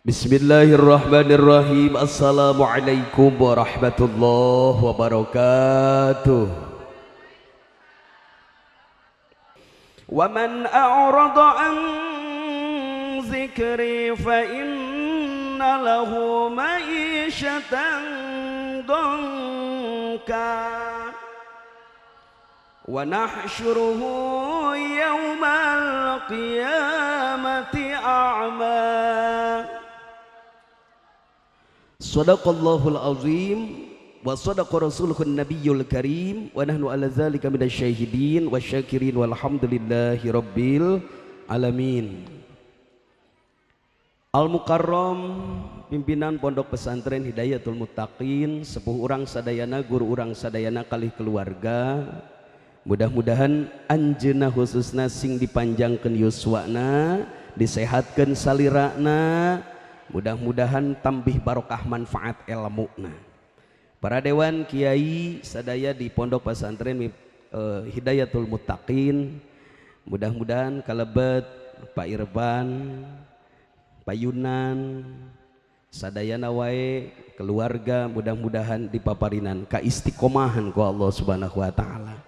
Bismillahirrahmanirrahim. Assalamualaikum warahmatullahi wabarakatuh. Wa man a'rada an zikri fa inna lahu ma'isyatan danka wa nahsyuruhu yawmal qiyamati a'ma. Sadaqallahul azim wa sadaqa rasuluhun nabiyyul karim wa nahnu ala dzalika minasyahidin wasyakirin walhamdulillahi rabbil alamin. Al Mukarram pimpinan Pondok Pesantren Hidayatul Muttaqin, sepuh urang sadayana, guru urang sadayana kalih keluarga, mudah-mudahan anjeunna khususna sing dipanjangkeun yuswana, disehatkeun salirana, mudah-mudahan tambih barokah manfaat ilmuna. Para dewan kiai sadaya di Pondok Pesantren Hidayatul Muttaqin, mudah-mudahan kalebet Pak Irban, Pak Yunan, sadayana wae keluarga, mudah-mudahan dipaparinan ka istiqomahan ku Allah Subhanahu wa taala.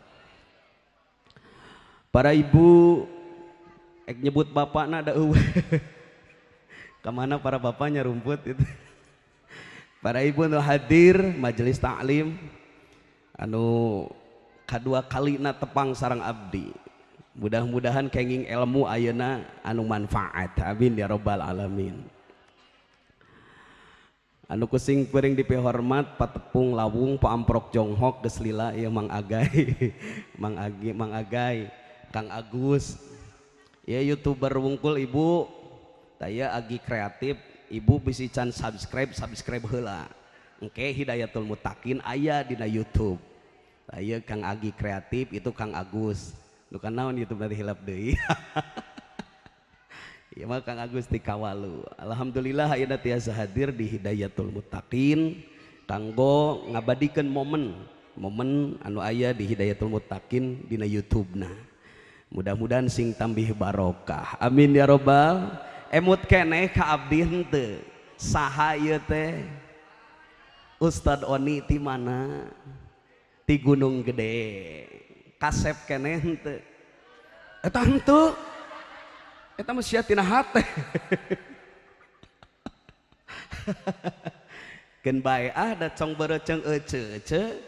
Para ibu ek nyebut bapakna da eueuh. Kemana para bapaknya rumput itu. Para ibu nu hadir majelis taklim anu kadua kalina tepang sareng abdi, mudah-mudahan kenging ilmu ayeuna anu manfaat, amin ya robbal alamin. Anu kusing kuring dipehormat patepung lawung paamprok jonghok geus lila ieu Mang Agai Mang Agai Kang Agus ya, YouTuber wungkul ibu saya agi kreatif, ibu bisi can subscribe heula engke Hidayatul Muttaqin aya dina YouTube. Saya Kang Agi kreatif, itu Kang Agus nu kan naon YouTube dari hilap deui. Ieu mah Kang Agus ti kawalu. Alhamdulillah ayeuna tiasa hadir di Hidayatul Muttaqin kanggo ngabadikeun momen anu aya di Hidayatul Muttaqin dina YouTube-na. Mudah-mudahan sing tambih barokah, amin ya robbal. Emut keneh ka abdi henteu saha ieu teh? Ustad Oni ti mana? Ti Gunung Gede. Kasep keneh henteu? Eta henteu. Eta mah sia tina hate. Keun bae da cong beureuceung ece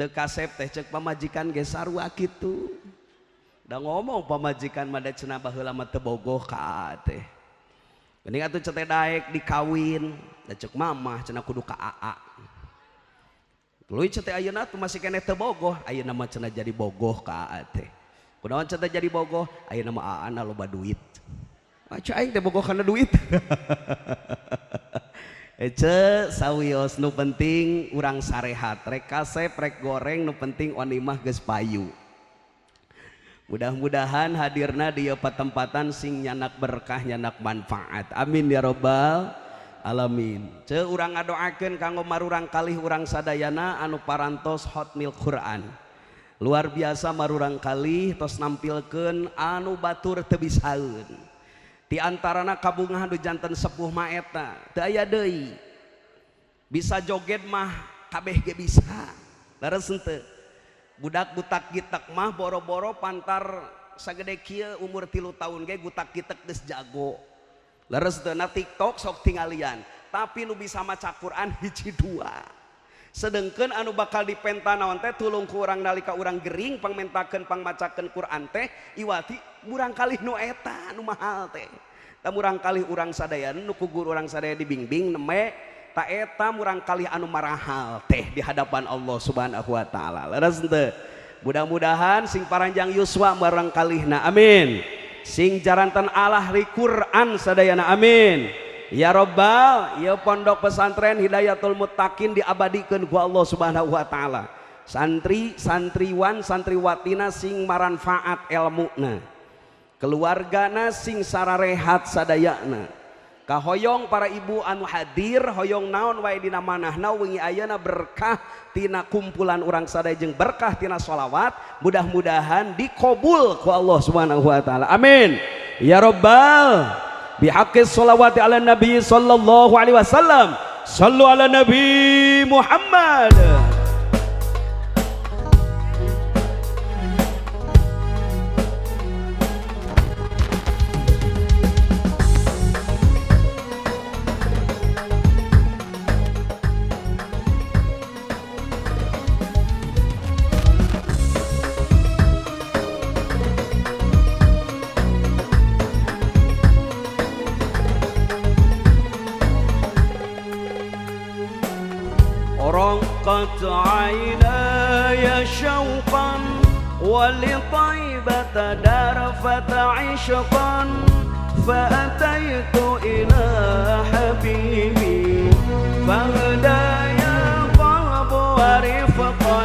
teu kasep teh ceuk pamajikan ge sarua kitu. Da ngomong pamajikan mah da cenah baheula mah teu bogoh ka teh. Geuning atuh cete daek dikawin, da ceuk mamah cenah kudu ka aa. Tuluy cete ayeuna tuh masih keneh teu bogoh, ayeuna mah cenah jadi bogoh ka aa teh. Kunaon cete jadi bogoh? Ayeuna mah aana loba duit. Aca aing teh bogoh kana duit. Ece sawios nu penting urang sarehat, rek kasep rek goreng nu penting wani mah geus payu. Mudah-mudahan hadirna di patempatan sing nyanak berkah nyanak manfaat, amin ya robbal alamin. Ceu urang ngadoakeun kanggo marurang kalih urang sadayana anu parantos hotmil Quran. Luar biasa marurang kalih tos nampilkeun anu batur teu bisaeun. Di antarana kabungahan du janten sepuh mah eta teu aya deui. Bisa joget mah kabeh ge bisa. Leres henteu? Budak butak gitek mah boro-boro pantar sagede kieu umur 3 tahun ge butak gitek geus jago. Leres teu na TikTok sok tingalian, tapi nu bisa maca Quran hiji dua. Sedengkeun anu bakal dipenta naon teh tulung ku urang nalika urang gering pangmentakeun pangmacakeun Quran teh iwati murang kalih nu eta nu mahal teh. Da murang kalih urang sadaya nu ku guru urang sadaya dibimbing neme ta eta murang kalih anu marahal teh di hadapan Allah Subhanahu wa taala. Leres henteu? Mudah-mudahan sing paranjang yuswa marang kalihna, amin. Sing jaranten Allah ri Quran sadayana, amin. Ya robbal, ya Pondok Pesantren Hidayatul Muttaqin diabadikeun ku Allah Subhanahu wa taala. Santri, santriwan, santriwatina sing maranfaat ilmuna. Keluargana sing sararehat sadayana. Kahoyong para ibu anu hadir hoyong naon wae dina manahna wengi ayeuna berkah tina kumpulan urang sadaya jeung berkah tina sholawat, mudah-mudahan dikabul ku Allah Subhanahu wa taala, amin ya robbal bihaqqis sholawati ala nabi sallallahu alaihi wasallam. Sallu ala nabi Muhammad. رقت عيناي شوقا ولطيبة درفت عشقا فأتيت إلى حبيبي فهدايا قلب ورفقا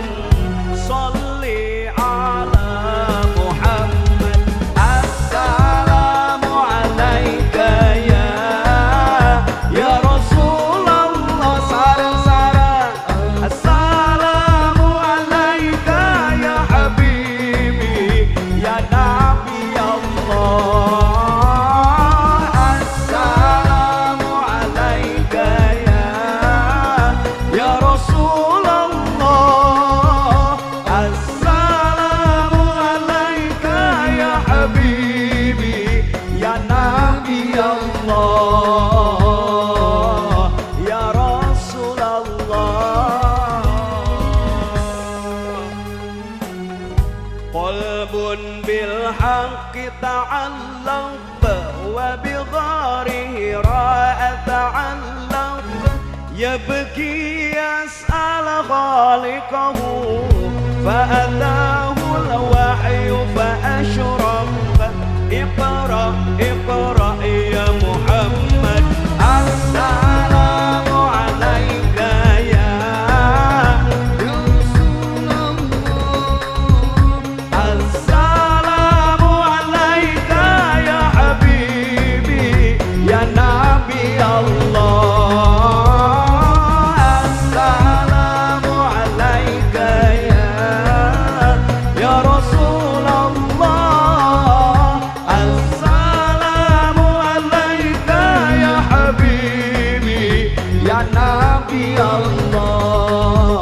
صلي على محمد. السلام عليك يا رسول الله. سارة السلام عليك يا حبيبي يا نبي الله. السلام عليك يا رسول الله. السلام عليك يا حبيبي يا نبي الله يا رسول الله. قلب بالحق تعلق وبغاره راء تعلق يبكي يسأل خالقه فأتاه الوحي فأشرق. اقرأ اقرأ يا محمد. السلام عليك يا رسول الله. السلام عليك يا حبيبي يا نبي الله. السلام عليك يا رسول الله. السلام عليك يا حبيبي يا نبي الله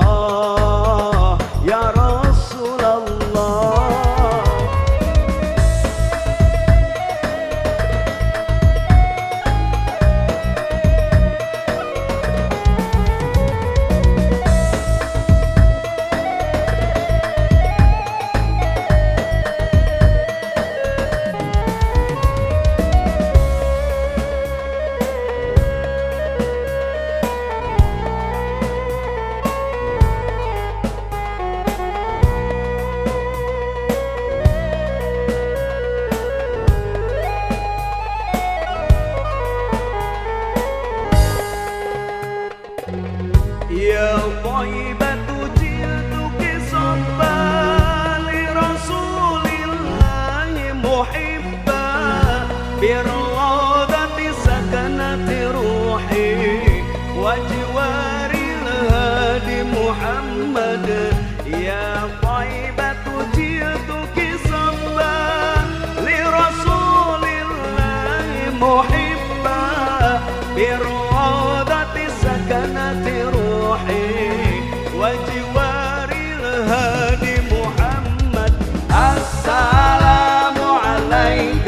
يا رسول الله. يا طيبة جئتك صبا لرسول الله محبا بالروضة سكنت روحي وجوار الهادي محمد. يا طيبة جئتك صبا لرسول الله محبا بالروضة سكنت روحي وجوار الهادي محمد. السلام عليك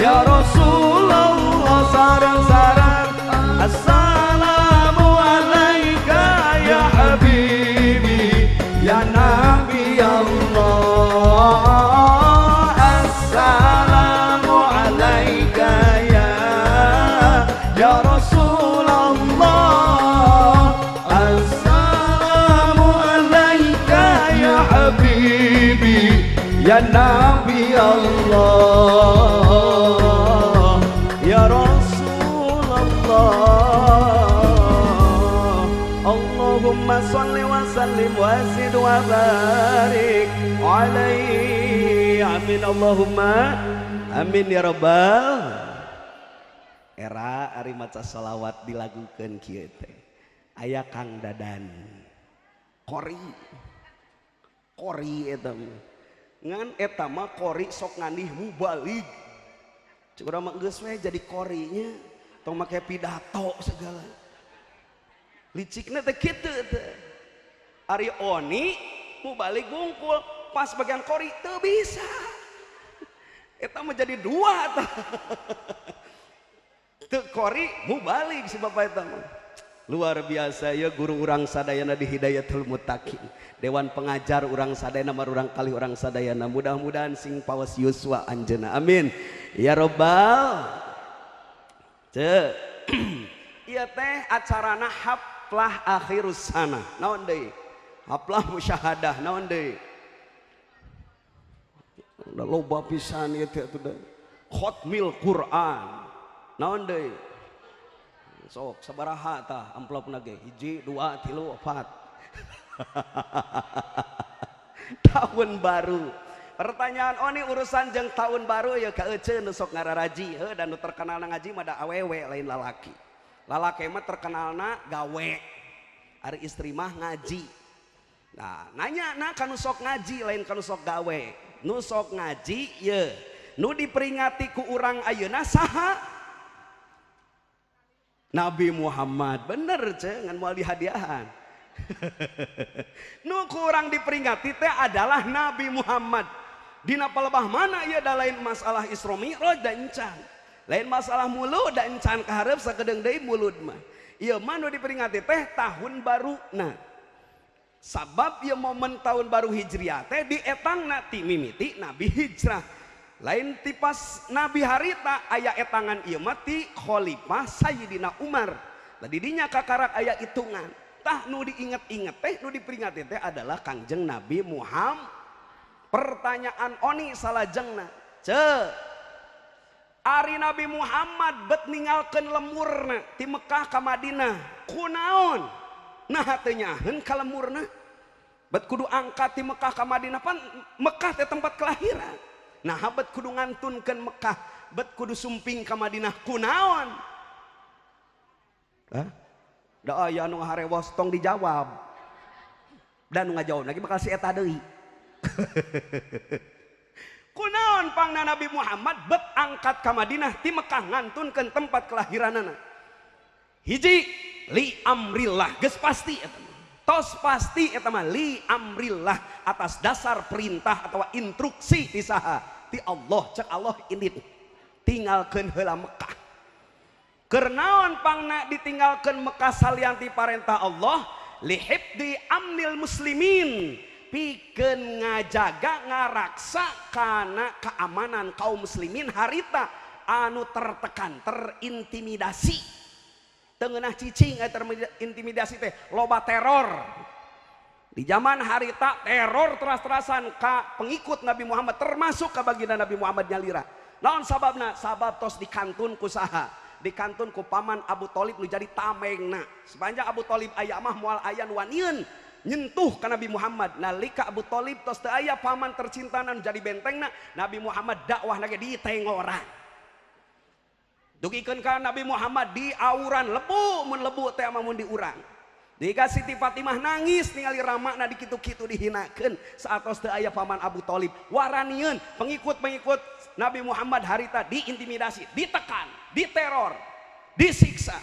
يا رسول الله. سارا سارا السلام عليك يا حبيبي يا نبي الله. السلام عليك يا رسول الله. السلام عليك يا حبيبي يا نبي الله يا رسول الله. اللهم صل وسلم وزد وبارك عليه. Amin Allahumma amin ya rabbal. Era ari maca sholawat dilagukeun kieu teh aya Kang Dadan kori eta ngan eta mah kori sok nganih mubalik Urang mah geus we jadi korinya tong make pidato segala licikna teh kitu teh. Ari Oni mau balik bungkul pas bagian kori teu bisa eta mah jadi dua tah teu kori mau balik si bapak eta mah. Luar biasa ya guru urang sadayana di Hidayatul Muttaqin, dewan pengajar urang sadayana mar urang kali urang sadayana, mudah-mudahan sing pawas yuswa anjeuna amin ya robbal. Ceu ieu teh acarana haflah akhirus sana naon deui, haflah musyahadah naon deui, udah loba pisan ieu teh atuh khotmil Quran naon deui. Sok sabaraha tah amplopna ge 1 2 3 4 tahun baru. Pertanyaan Oni urusan jeung tahun baru ya kaeuceun nu sok ngararaji dan nu terkenalna ngaji mah da awewe lain lalaki. Lalaki mah terkenalna gawe, ari istri mah ngaji. Nah nanya na kanu sok ngaji lain kanu sok gawe. Nu sok ngaji ye nu diperingati ku urang ayeuna saha? Nabi Muhammad. Bener ceh ngan moal dihadiahan. Nu kurang diperingati teh adalah Nabi Muhammad. Dina palebah mana ieu da lain masalah Isra Mi'raj da encan. Lain masalah mulud da encan kaharep sakedeung deui mulud mah. Ieu mah nu diperingati teh tahun baruna. Sabab ieu momen tahun baru Hijriah teh dietangna ti mimiti Nabi hijrah. Lain tipas Nabi harita aya etangan ieu mah ti Khalifah Sayyidina Umar. Tadi dinya kakarak aya hitungan. Tah nu diinget-inget teh nu diperingati teh adalah Kangjeng Nabi Muhammad. Pertanyaan Oni salajengna. Ari Nabi Muhammad bet ninggalkeun lemurna ti Mekah ka Madinah. Kunaon? Nah teu nyaheun ka lemurna. Bet kudu angkat ti Mekah ka Madinah pan Mekah teh tempat kelahiran. Nah bet kudu ngantunkeun Mekah, bet kudu sumping ka Madinah kunaon? Hah? Da aya anu ngaharewos tong dijawab. Dan nu ngajawab lagi bakal si eta deui. Kunaon pangna Nabi Muhammad bet angkat ka Madinah ti Mekah ngantunkeun tempat kelahiranana. Hiji li amrillah geus pasti eta. Tos pasti eta mah li amrillah atas dasar perintah atau instruksi ti saha ti Allah cek Allah ini tinggalkeun heula Mekah. Keur naon pangna ditinggalkeun Mekah salian ti parentah Allah lihibdi amnil muslimin pikeun ngajaga ngaraksa kana keamanan kaum muslimin harita anu tertekan terintimidasi. Tengenah cicing terintimidasi teh loba teror di zaman harita teror teras-terasan ka pengikut Nabi Muhammad termasuk ka baginda Nabi Muhammad nyalira. Naon sababna? Sabab tos dikantun ku saha? Dikantun ku paman Abu Thalib nu jadi tamengna. Sepanjang Abu Thalib aya mah moal aya nu wanieun nyentuh ka Nabi Muhammad. Nalika Abu Thalib tos teu aya paman tercintana nu jadi bentengna, Nabi Muhammad dakwah lagi di tengoran. Dugikeun ka Nabi Muhammad di auran lebu mun lebu teh mah mun diurang. Dika Siti Fatimah nangis ningali ramakna di kitu-kitu dihinakeun saatos teu aya paman Abu Thalib. Waranieun pengikut-pengikut Nabi Muhammad harita diintimidasi, ditekan, diteror, disiksa.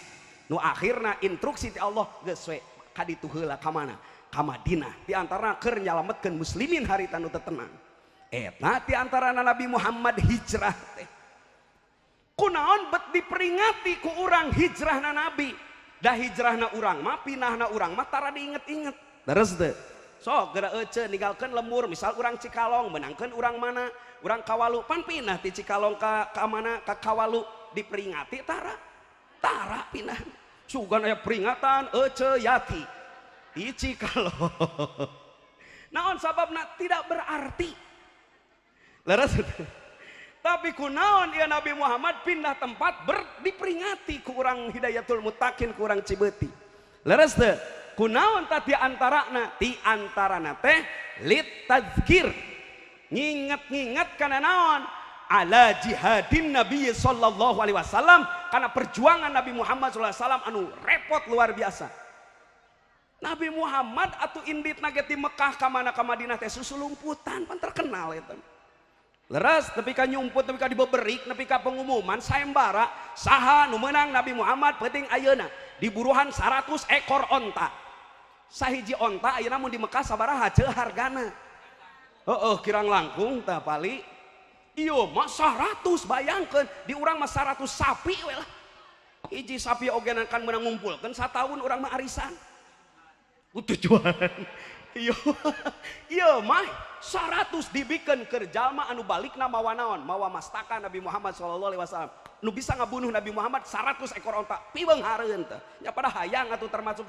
Nu akhirna instruksi ti Allah geus we ka ditu heula ka mana? Ka Madinah. Di antara keur nyalametkeun muslimin harita nu teu tenang. Eta ti antarana Nabi Muhammad hijrah teh. Kunaon bet diperingati ku urang hijrahna Nabi. Dah hijrahna urang mah pinahna urang mah tara diinget-inget. Terus teh. Sok geura euceun ninggalkeun lemur misal urang Cikalong menangkeun urang mana? Urang Kawalu pan pinah ti Cikalong ka mana? Ka Kawalu diperingati tara. Tara pinah. Sugan aya peringatan euceu yati di Cikalong. Naon sababna tidak berarti. Leres tapi kunaon ya Nabi Muhammad pindah tempat diperingati ku urang Hidayatul Muttaqin ku urang Cibeuti. Leres teu? Kunaon tah ti antarana? Ti antarana teh lit tadzkir. Nginget-nginget kana naon? Ala jihadin Nabi sallallahu alaihi wasallam, kana perjuangan Nabi Muhammad sallallahu alaihi wasallam anu repot luar biasa. Nabi Muhammad atuh inditna ge ti Mekah ka mana ka Madinah teh susulumputan pan terkenal eta. leres nepi ka nyumput nepi ka dibeberik nepi ka pengumuman sayembara saha nu meunang Nabi Muhammad penting ayeuna diburuhan 100 ekor onta sahiji onta ayeuna mun di Mekah sabaraha ceu hargana kirang langkung tah pali ieu mah 100 bayangkeun di urang mah 100 sapi we lah hiji sapi oge kan meunang ngumpulkeun sataun urang mah arisan tujuan iya mah 100 dibikin ke jalma anu balikna mawa naon mawa mastaka Nabi Muhammad SAW nu bisa ngabunuh Nabi Muhammad 100 ekor onta pibeung hareun teh nya pada hayang atuh termasuk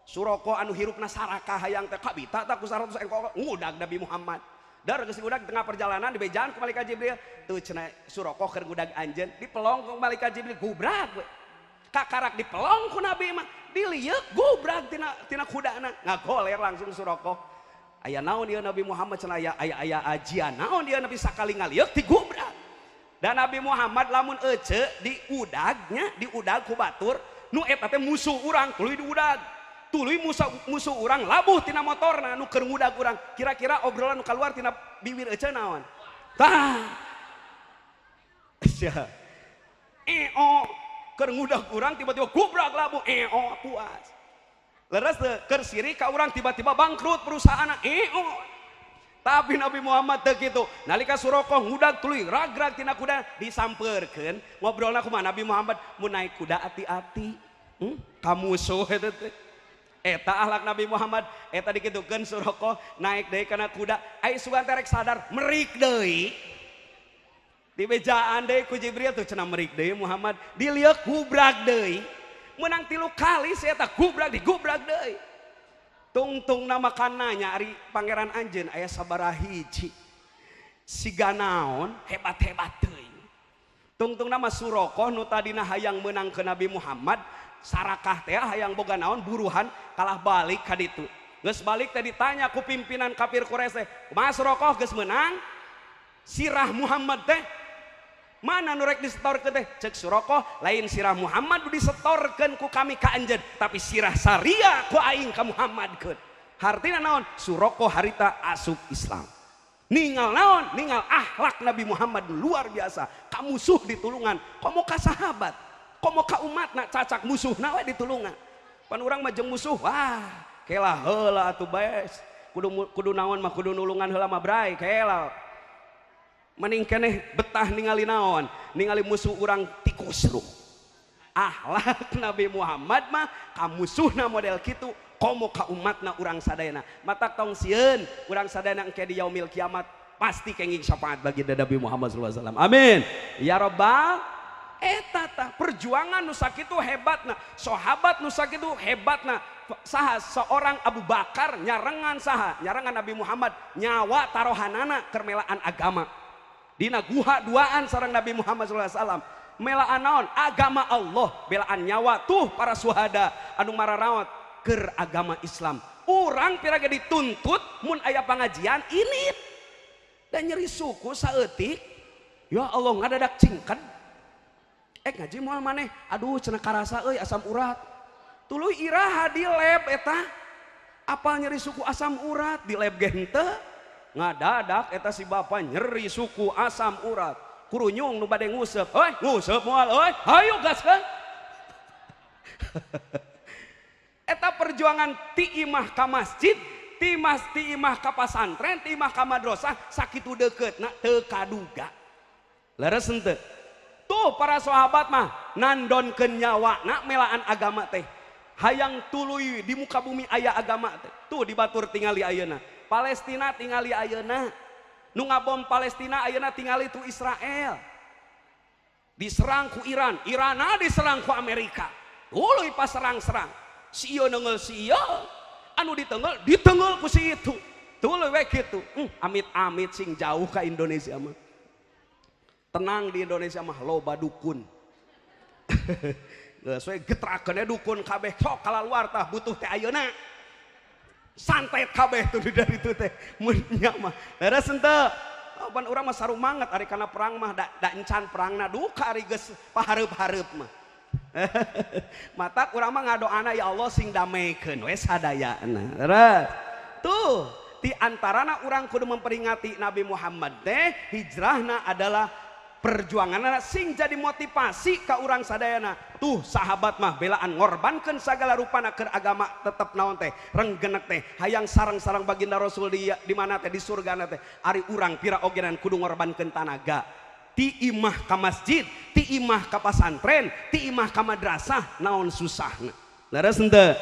Suroko anu hirupna saraka hayang teh kabita tah ku 100 ekor ngudag Nabi Muhammad dar geus ngudag tengah perjalanan dibejaan ku malaikat Jibril teu cenah Suroko keur ngudag anjeun dipelong ku malaikat Jibril gubrak we kakarak dipelong ku Nabi mah diliuk gubrak tina kudana ngagoler langsung Suroko aya naon ieu Nabi Muhammad cenah aya ajian naon ieu Nabi sakali ngaliuk digubrak dan Nabi Muhammad lamun ece diudag ku batur nu eta teh musuh urang tuluy diudag tuluy musuh urang labuh tina motorna nu keur ngudag urang kira-kira obrolan nu kaluar tina bibir ece naon tah sia keur ngudag urang tiba-tiba gubrak labuh puas leres teu keur siri ka urang tiba-tiba bangkrut perusahaanna tapi Nabi Muhammad teu kitu nalika Suroko ngudag tuluy ragrag tina kuda disampeurkeun ngobrolna kumaha Nabi Muhammad mun naik kuda hati-hati ka musuh eta akhlak Nabi Muhammad eta dikitukeun Suroko naik deui kana kuda ai sugan terek sadar merik deui dibejaan deui ku Jibril tuh cenah merik deui Muhammad diliuk gubrak deui menang 3 kali saya tak gubrak digubrak deui tungtung nama kananya ari pangeran anjeun aya sabaraha hiji siga naon hebat-hebat deui tungtung nama Suroko nu tadina hayang meunang ke Nabi Muhammad sarakah teh hayang boga naon buruhan kalah balik ka ditu geus balik teh ditanya ku pimpinan kafir Quraisy teh kumaha Suroko geus meunang sirah Muhammad teh mana nurek disetorkeun teh cek Suroko lain sirah Muhammad disetorkeun ku kami ka anjeun tapi sirah saria ku aing ka Muhammadkeun hartina naon Suroko harita asup Islam ningal naon ningal akhlak Nabi Muhammad luar biasa ka musuh ditulungan komo ka sahabat komo ka umatna cacak musuhna we ditulungan pan urang mah jeung musuh wah kela heula atuh bae kudu naon mah kudu nulungan heula mah bray kela mending keneh betah ningali naon ningali musuh urang tikusruh akhlak Nabi Muhammad mah ka musuhna model kitu komo ka umatna urang sadayana matak tong sieun urang sadayana engke di yaumil kiamat pasti kenging syafaat bagi Nabi Muhammad SAW amin ya rabbal eta tah perjuangan nu sakitu hebatna sahabat nu sakitu hebatna saha seorang Abu Bakar nyarengan saha nyarengan Nabi Muhammad nyawa tarohanana keur melaan agama dina guha duaan sareng Nabi Muhammad SAW melaan naon agama Allah belaan nyawa tuh para suhada anu mararawat keur agama Islam urang pirage dituntut mun aya pangajian ini dan nyeri suku saeutik ya Allah ngadadak cingkan ngaji moal maneh aduh cenah karasa euy asam urat tuluy iraha di lab eta apal nyeri suku asam urat di lab ge henteu ngadadak eta si bapa nyeri suku asam urat kurunyung nu bade nguseup euy nguseup moal euy hayu gaskeun eta perjuangan ti imah ka masjid ti imah ka pasantren ti imah ka madrasah sakitu deuketna teu kaduga leres henteu tuh para sahabat mah nandonkeun nyawana melaan agama teh hayang tuluy di muka bumi aya agama teh tuh dibatur tingali ayeuna Palestina tingali ayeuna nu ngabom Palestina ayeuna tingali tu Israel diserang ku Iran Irana diserang ku Amerika tuluy pas serang-serang si ieu neungeul si ieu anu ditengeul ku si itu tuluy we kitu amit-amit sing jauh ka Indonesia mah tenang di Indonesia mah loba dukun geus we getrakeun dukun kabeh sok kalaluar tah butuh teh ayeuna santai kabeh tuh dari itu teh mun nya mah leres henteu pan urang mah sarumanget ari kana perang mah da encan perangna duka ari geus pahareup-hareup mah matak urang mah ngadoana ya Allah sing damekeun we sadayana leres tuh Ti antarana urang kudu memperingati Nabi Muhammad teh hijrahna adalah perjuanganna sing jadi motivasi ka urang sadayana. Tuh sahabat mah belaan ngorbankeun sagala rupana keur agama tetep naon teh renggenek teh hayang sareng-sareng baginda Rasul di mana teh di surga teh. Ari urang pira ogenan kudu ngorbankeun tanaga. Ti imah ka masjid, ti imah ka pasantren, ti imah ka madrasah naon susahna. Leres henteu?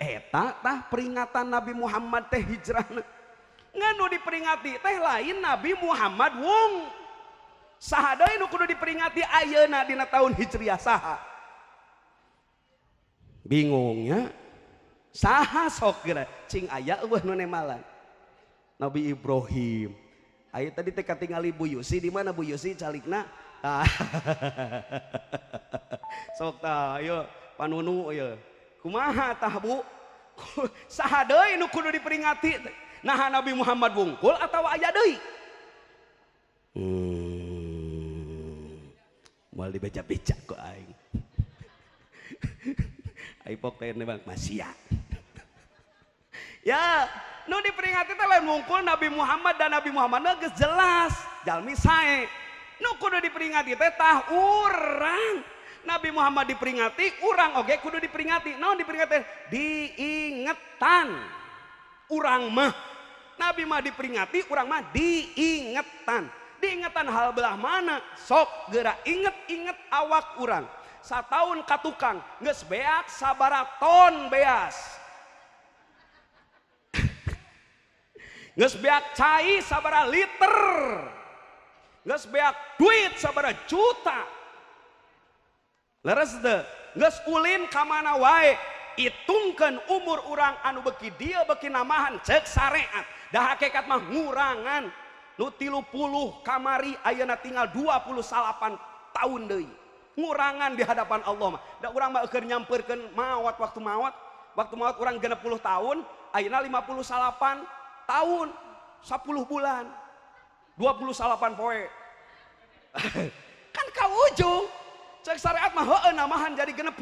Eta tah peringatan Nabi Muhammad teh hijrahna. Nganu diperingati teh lain Nabi Muhammad wung. Saha deui nu kudu diperingati ayeuna dina tahun Hijriah saha? Bingungnya saha sok geura cing aya eueuh nu nemalan. Nabi Ibrahim. Aya tadi teh katingali Bu Yusi di mana Bu Yusi calikna? Sok tah ayo panunu ieu. Kumaha tah Bu? Saha deui nu kudu diperingati? Nah Nabi Muhammad wungkul atau aya deui? Moal dibaca-baca ku aing. Ai pok teh bang masia. Ya, nu diperingati teh lain wungkul Nabi Muhammad dan Nabi Muhammad geus jelas jalmi sae. Nu kudu diperingati teh tah urang. Nabi Muhammad diperingati, urang oge kudu diperingati. Naon diperingati? Diingetan. Urang mah Nabi mah diperingati, urang mah diingetan. Diingetan hal belah mana? Sok geura inget-inget awak urang. Sataun ka tukang geus beak sabaraha ton beas. Geus beak cai sabaraha liter. Geus beak duit sabaraha juta. Leres teu? Geus ulin ka mana wae itungkeun umur urang anu beki dieu beki namahan ceuk sareat. Da hakikat mah ngurangan. Nu 30 kamari ayeuna tinggal 28 tahun deui. Ngurangan di hadapan Allah mah. Da urang mah keur nyampeurkeun maot waktu maot. Waktu maot urang 60 tahun, ayeuna 58 tahun, 10 bulan. 28 poe. Kan ka ujung. Cek syariat mah heueuh namahan jadi 60.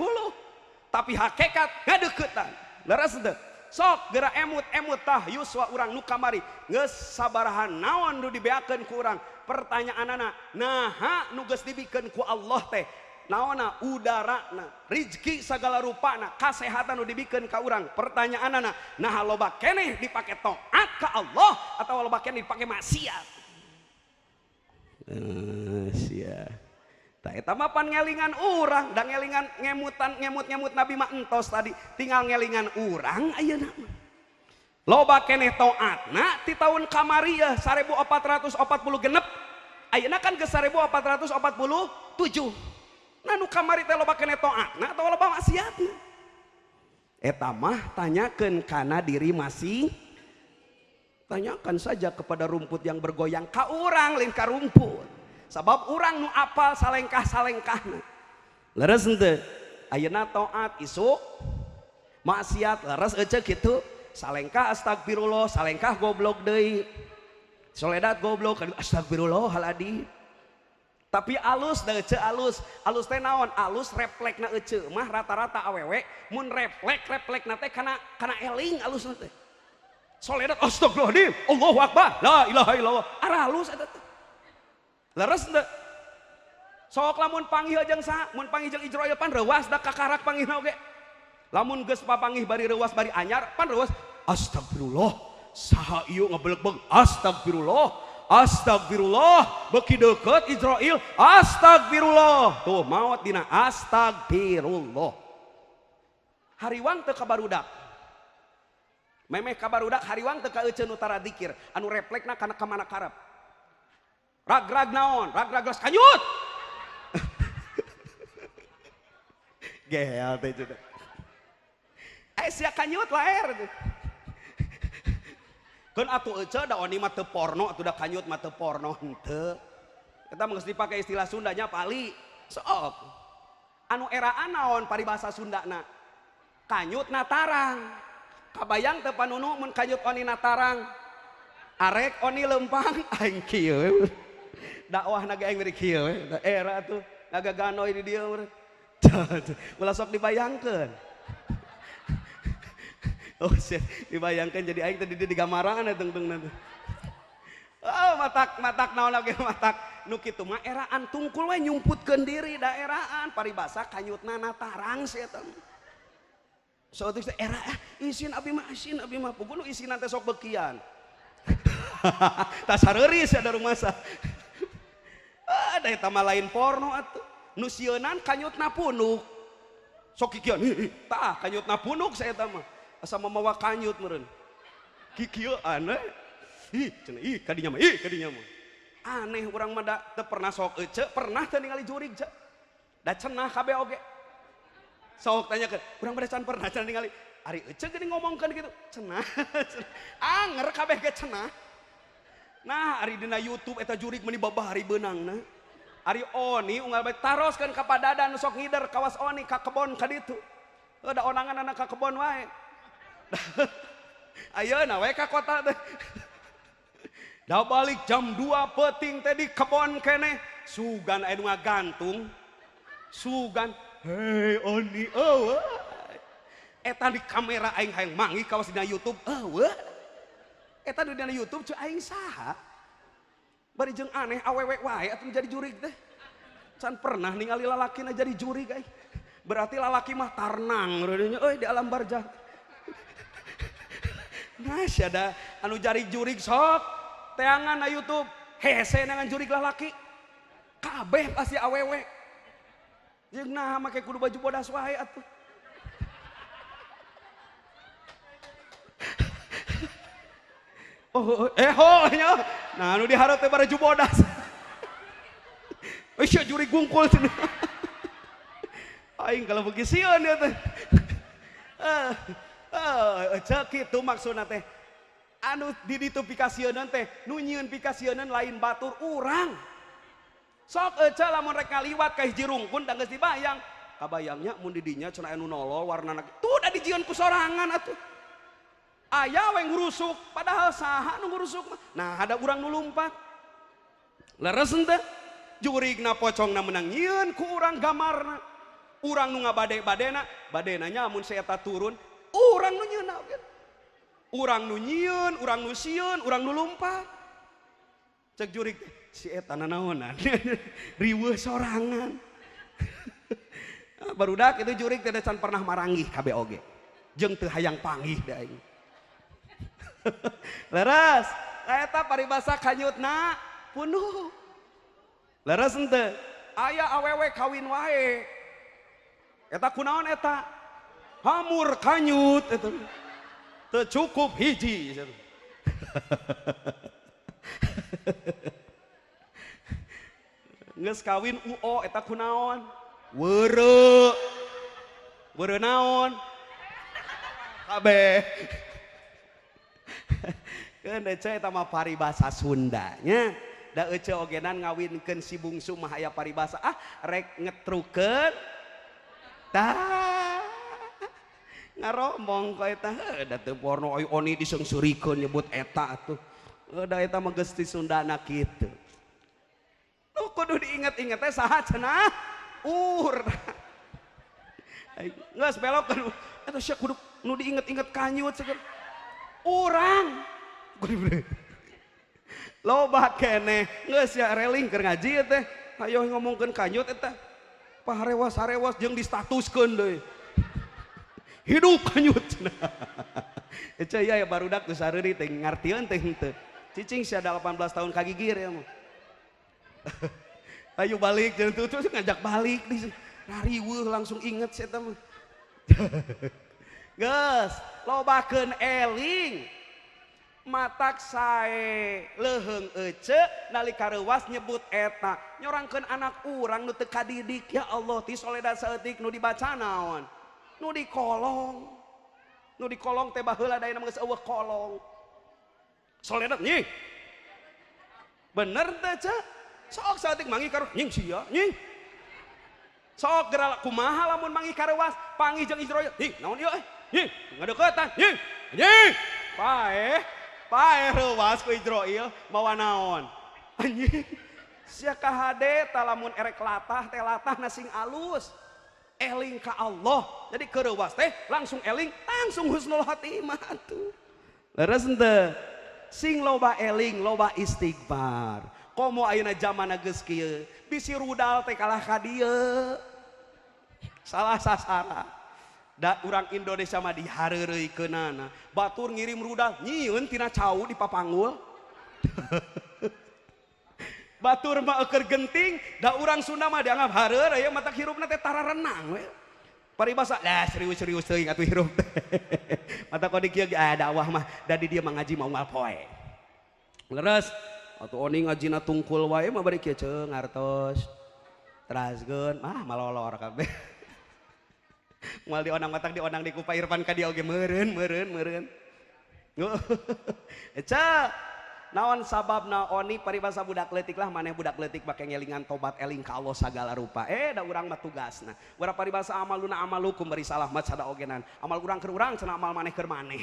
Tapi hakikat ngadeuketan. Leres teu? Sok geura emut-emut tah yuswa urang nu kamari geus sabaraha naon nu dibeakeun ku urang. Pertanyaanana, naha nu geus dibikeun ku Allah teh? Naonna udarana, rezeki sagala rupana, kasehatan nu dibikeun ka urang. Pertanyaanana, naha loba keneh dipake taat ka Allah atau loba keneh dipake maksiat? Sia. Tah eta mah pan ngelingan urang, da ngelingan ngemut-ngemut Nabi mah entos tadi, tinggal ngelingan urang ayeuna mah. Loba keneh taatna ti taun kamari ya 1440 genep. Ayeuna kan geus 1447. Nah nu kamari teh loba keneh taatna atawa loba maksiatna? Eta mah tanyakeun kana diri masing. Tanyakan saja kepada rumput yang bergoyang ka urang lain ka rumput. Sabab urang nu apal salengkah-salengkahna. Leres henteu? Ayeuna taat isuk maksiat leres eceuk kitu. Salengkah astagfirullah, salengkah goblok deui. Soledat goblok, astagfirullah haladi. Tapi alus da eceuk alus. Alus teh naon? Alus refleksna eceuk mah rata-rata awewe mun refleksna teh kana eling alusna teh. Soledat astagfirullahaladzim, Allahu akbar, la ilaha illallah. Arah halus eta teh. Leres teu? Sok lamun panggih jeung saha? Mun panggih jeung Ijroil pan reuwas da kakarak panggihna oge. Lamun geus papanggih bari reuwas bari anyar pan reuwas astagfirullah. Saha ieu ngabeleg-beleg astagfirullah. Astagfirullah beki deukeut Ijroil astagfirullah. Tuh maot dina astagfirullah. Hariwang teu ka barudak. Memeh ka barudak hariwang teu ka euceun utara dzikir anu refleksna kana ka mana karep. Rag-rag naon? Rag-rag geus kanyut. Gehel teh cenah. Sia kanyut laer. Keun atuh ece da oni mah teu porno atuh da kanyut mah teu porno henteu. Eta mah geus dipake istilah Sundanya pali. Sok. Anu eraan naon paribasa Sundana? Kanyut natarang. Kabayang teu panunu mun kanyut oni natarang? Arek oni lempang aing kieu. Dakwah naga aing beri kieu we. Era tuh ngagaganoy di dieu. Ulah sok dibayangkeun. Oh shit, dibayangkan jadi aing tadi di gamaran teng nanti. Oh matak naon lagi matak nu kitu mah eraan tungkul we nyumputkeun diri daeraan paribasa kanyutna natarang sih eta. Soalnya era isin abi mah puguh nu isin teh sok bekian. Tas hareuris ada rumah sa. Ada eta mah lain porno atuh. Nu sieunan kanyutna punuk. Sok kikian tah kanyutna punuk saya eta mah. Asa mamawa kanyut meureun. Kikieuan we. Cenah kadinya mah. Aneh urang mah da teu pernah sok ece, pernah teh ningali jurig ce. Da cenah kabeh oge. Sok tanyakeun, urang bade can pernah cenah ningali ari ece geuning ngomongkeun kitu. Cenah. Anger kabeh ge cenah. Nah, ari dina YouTube eta jurig meuni babahari beunangna. Ari Oni unggal bae taroskeun ka padadan sok ngider kawas Oni ka kebon ka ditu. Da onangan anak ka kebon wae. Ayeuna we ka kota teh. Da balik jam 2 peuting teh di kebon keneh sugan aya nu ngagantung. Sugan, "Hei Oni, eueuh." Eta di kamera aing hayang manggih kawas dina YouTube, eueuh. Eta di dina YouTube cu aing saha? Bari jeung aneh awewe wae atuh jadi jurig teh. Can pernah ningali lalakina jadi jurig aing. Berarti lalaki mah tarnang reunya euy di alam barzah. Nah, ada anu jari jurig sok teangan na YouTube hese dengan jurig lalaki kabeh pasti awewe jeung nah make kudu baju bodas wae atuh. Nya nah anu diharap teh baju bodas. Sia jurig gungkul cenah. Aing kalau beuki sieun ieu teh. Cek kitu maksudna teh anu di ditu pikasieun teh nu nyieun pikasieun lain batur urang sok ece lamun rek ngaliwat ka hiji rungkun da geus dibayang kabayangnya mun di dinya cenah anu nolol warnana tuh da dijieun ku sorangan atuh aya we ngurusuk padahal saha nu ngurusuk mah nah ada urang nu lumpat leres henteu jurigna pocongna menang nyieun ku urang gamarna urang nu ngabade-badena badena nya mun saya turun urang nu nyieun oge urang nu nyieun, urang nu sieun, urang nu lumpat. Cek jurig si eta nanaonan. Riweuh sorangan. Barudak itu jurig teh can pernah maranggih kabeh oge. Jeung teu hayang panggih da aing. Leres, eta paribasa kanyutna punuh. Leres henteu? Aya awewe kawin wae. Eta kunaon eta? Hamur kanyut eta. Teu cukup hiji. Geus kawin UO eta kunaon? Weureu. Weureu naon? Kabeh. Keun ece eta mah paribasa Sunda nya. Da ece ogenan ngawinkeun si bungsu mah aya paribasa rek ngetrukeun. Tah ngarombong ka eta da teu porno Oni diseungsurikeun nyebut eta atuh da eta mah geus ti Sundana kitu nu kudu diinget-inget teh saha cenah geus belokeun eta sia kudu nu diinget-inget kanyut sakeun urang loba keneh geus ya reling keur ngaji teh hayo ngomongkeun kanyut eta paharewas-harewas jeung distatuskeun deui hidup kanyut. Ece ya barudak geus sareuri teh ngartieun teh henteu. Cicing sia 18 tahun kagigir ya mah. Ayo balik jeung terus ngajak balik di rariweuh langsung inget si eta mah. Geus, lobakeun eling. Matak sae leheung ece nalika reuwas nyebut eta. Nyorangkeun anak urang nu teu kadidik ya Allah ti soledad saeutik nu dibaca naon? Nu di kolong teh baheula dayana geus eueuh kolong soledad nying bener teh ce sok saeutik manggih karo nying sia nying sok geura kumaha lamun manggih kareuwas panggih jeung Ijroil nying naon ieu nying ngadeuketan nying pae reuwas ku Ijroil mawa naon anjing sia kahade tah lamun erek latah teh latah na sing alus eling ka Allah jadi kereuwas teh langsung eling langsung husnul khotimah tuh leres henteu sing loba eling loba istighfar komo ayeuna zaman geus kieu bisi rudal teh kalah ka dieu salah sasaran da urang Indonesia mah dihareureuykeunana batur ngirim rudal nyieun tina cau di papanggul batur mah keur genting da urang Sunda mah dianggap hareur aya mata hirupna teh tara renang we paribasa lah serius-serius teuing atuh hirup mata kode kieu dakwah mah da di dieu mah ngaji mah unggal poe leres atuh oni ngajina tungkul wae mah bari kieu ceung ngartos teraskeun malolor kabeh moal dionang matak dionang di Kupa Irfan ka dia oge meureun eca naon sababna oni paribasa budak leutik lah maneh budak leutik make ngelingan tobat eling ka Allah sagala rupa da urang mah tugasna urang paribasa amaluna amalukum bari salah mah sada ogenan amal urang keur urang cenah amal maneh keur maneh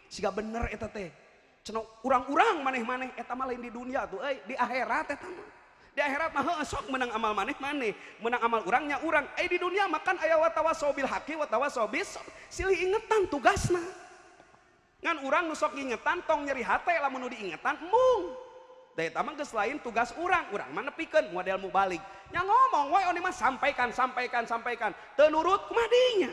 siga bener eta teh cenah urang-urang maneh-maneh eta mah lain di dunia tuh di akhirat eta mah di akhirat mah sok menang amal maneh menang amal urangnya urang di dunia makan aya watawasau bil haqi watawasau bis silih ingetan tugasna ngan urang nu sok ingetan tong nyeri hate lamun nu diingetan mung da eta mah geus lain tugas urang mah nepikeun model mubalik nya ngomong we oni mah sampaikan teu nurut kumaha dinya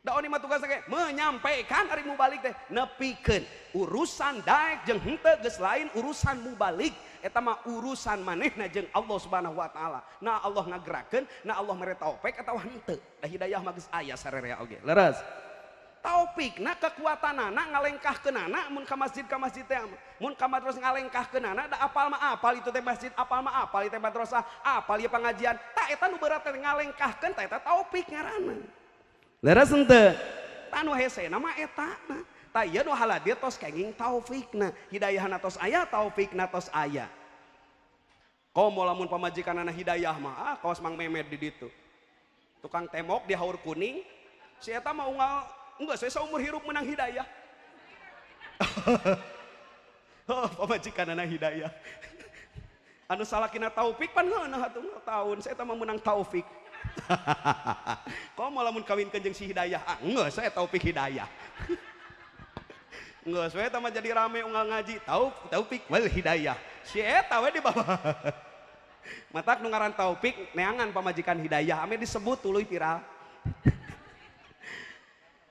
da oni mah tugasna ge menyampaikan ari mubalik teh nepikeun urusan daek jeung henteu geus lain urusan mubalik eta mah urusan manehna jeung Allah Subhanahu wa taala nah Allah ngagerakeun nah Allah mere taufik atawa henteu da hidayah mah geus aya sarerea oge leres taufik kekuatanana ngalengkahkeunana mun ka masjid teh mun ka madrasah ngalengkahkeunana da apal mah apal itu teh masjid apal mah apal itu madrasah apal ieu pengajian tah eta nu berat teh ngalengkahkeun tah eta taufik ngaranna leres henteu tanu hesena mah eta tah ieu nu haladir tos kenging taufikna hidayahna tos aya taufikna tos aya komo lamun pamajikanana hidayah mah kaos Mang Memed di ditu tukang temok di haur kuning si eta mah unggal enggak saya seumur hirup menang hidayah pamajikanana hidayah anu salakina taufik pan ngeunah atuh tahun saya mah menang taufik komo lamun kawinkeun jeung si hidayah enggak saya taufik hidayah enggak saya mah jadi rame unggal ngaji taufik wal hidayah si eta we di bawah matak nu ngaran taufik neangan pamajikan hidayah ame disebut tuluy viral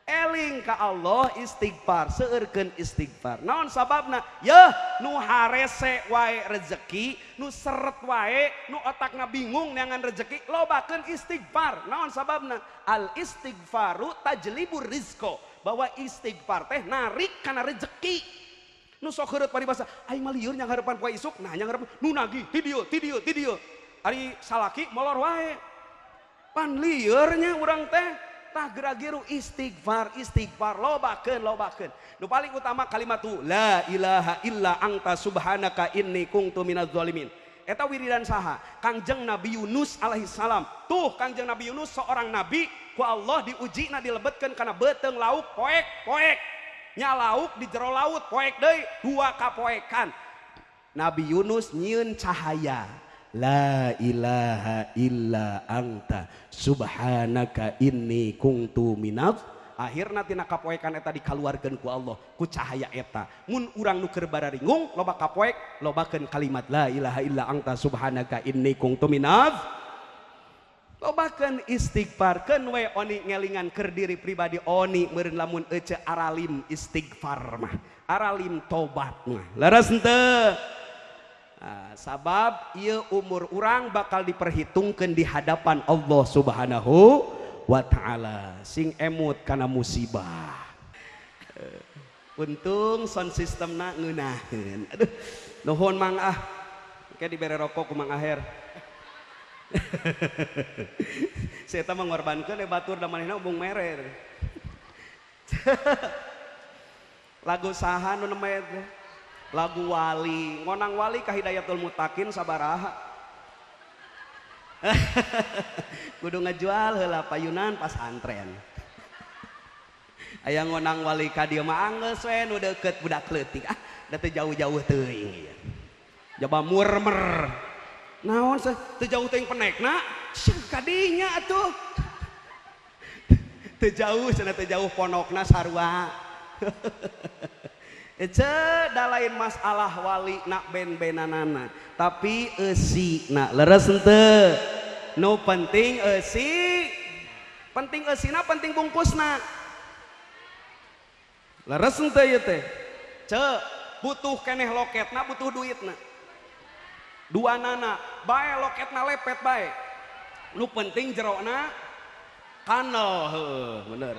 eling ka Allah istighfar seueurkeun istighfar naon sababna nu harese wae rezeki nu seret wae nu otakna bingung neangan rezeki lobakeun istighfar naon sababna al istighfaru tajlibur rizqo bahwa istighfar teh narik kana rezeki nu sok heureut paribasa aing mah lieur nyang hareupan poe isuk nah nyang hareupan nu nagih ti dieu ari salaki molor wae pan lieur urang teh tah geragiru istighfar lobakeun nu paling utama kalimat tu la ilaha illa anta subhanaka inni kuntu minadz zalimin eta wiridan saha Kangjeng Nabi Yunus alaihi salam tuh Kangjeng Nabi Yunus seorang nabi ku Allah diujina dilebetkeun kana beuteung lauk poek nya lauk di jero laut poek deui dua kapoekan Nabi Yunus nyieun cahaya la ilaha illa anta subhanaka inni kuntu minadz akhirna tina kapoekan eta dikaluarkeun ku Allah ku cahaya eta mun urang nu keur bararingung loba kapoek lobakeun kalimat la ilaha illa anta subhanaka inni kuntu minadz lobakeun istighfar keun we oni ngelingan keur diri pribadi oni meureun lamun ece aralim istighfar mah aralim tobat mah leres henteu sabab ieu umur urang bakal diperhitungkeun di hadapan Allah Subhanahu wa ta'ala sing emut kana musibah untung sound systemna ngeunaheun aduh nuhun Mang ke dibere rokok ku Mang Aher saya eta mengorbankeun batur da manehna ubung mere lagu saha nu nemeh lagu wali ngonang wali ka Hidayatul Mutakin sabaraha kudu ngejual heula payunan pasantren aya ngonang wali ka dieu mah geus we nu deukeut budak leutik da teu jauh-jauh teuing jaba murmer naon teu jauh teuing penekna ka dinya atuh Teu jauh ponokna sarua. Da lain masalah wali nak ben-benanana, tapi eusi nak leres henteu. Nu penting eusi, penting eusina penting bungkusna. Leres henteu ieu teh. Butuh keneh loketna, butuh duitna. Duanana bae loketna lepet bae. Nu penting jerona kanal, bener.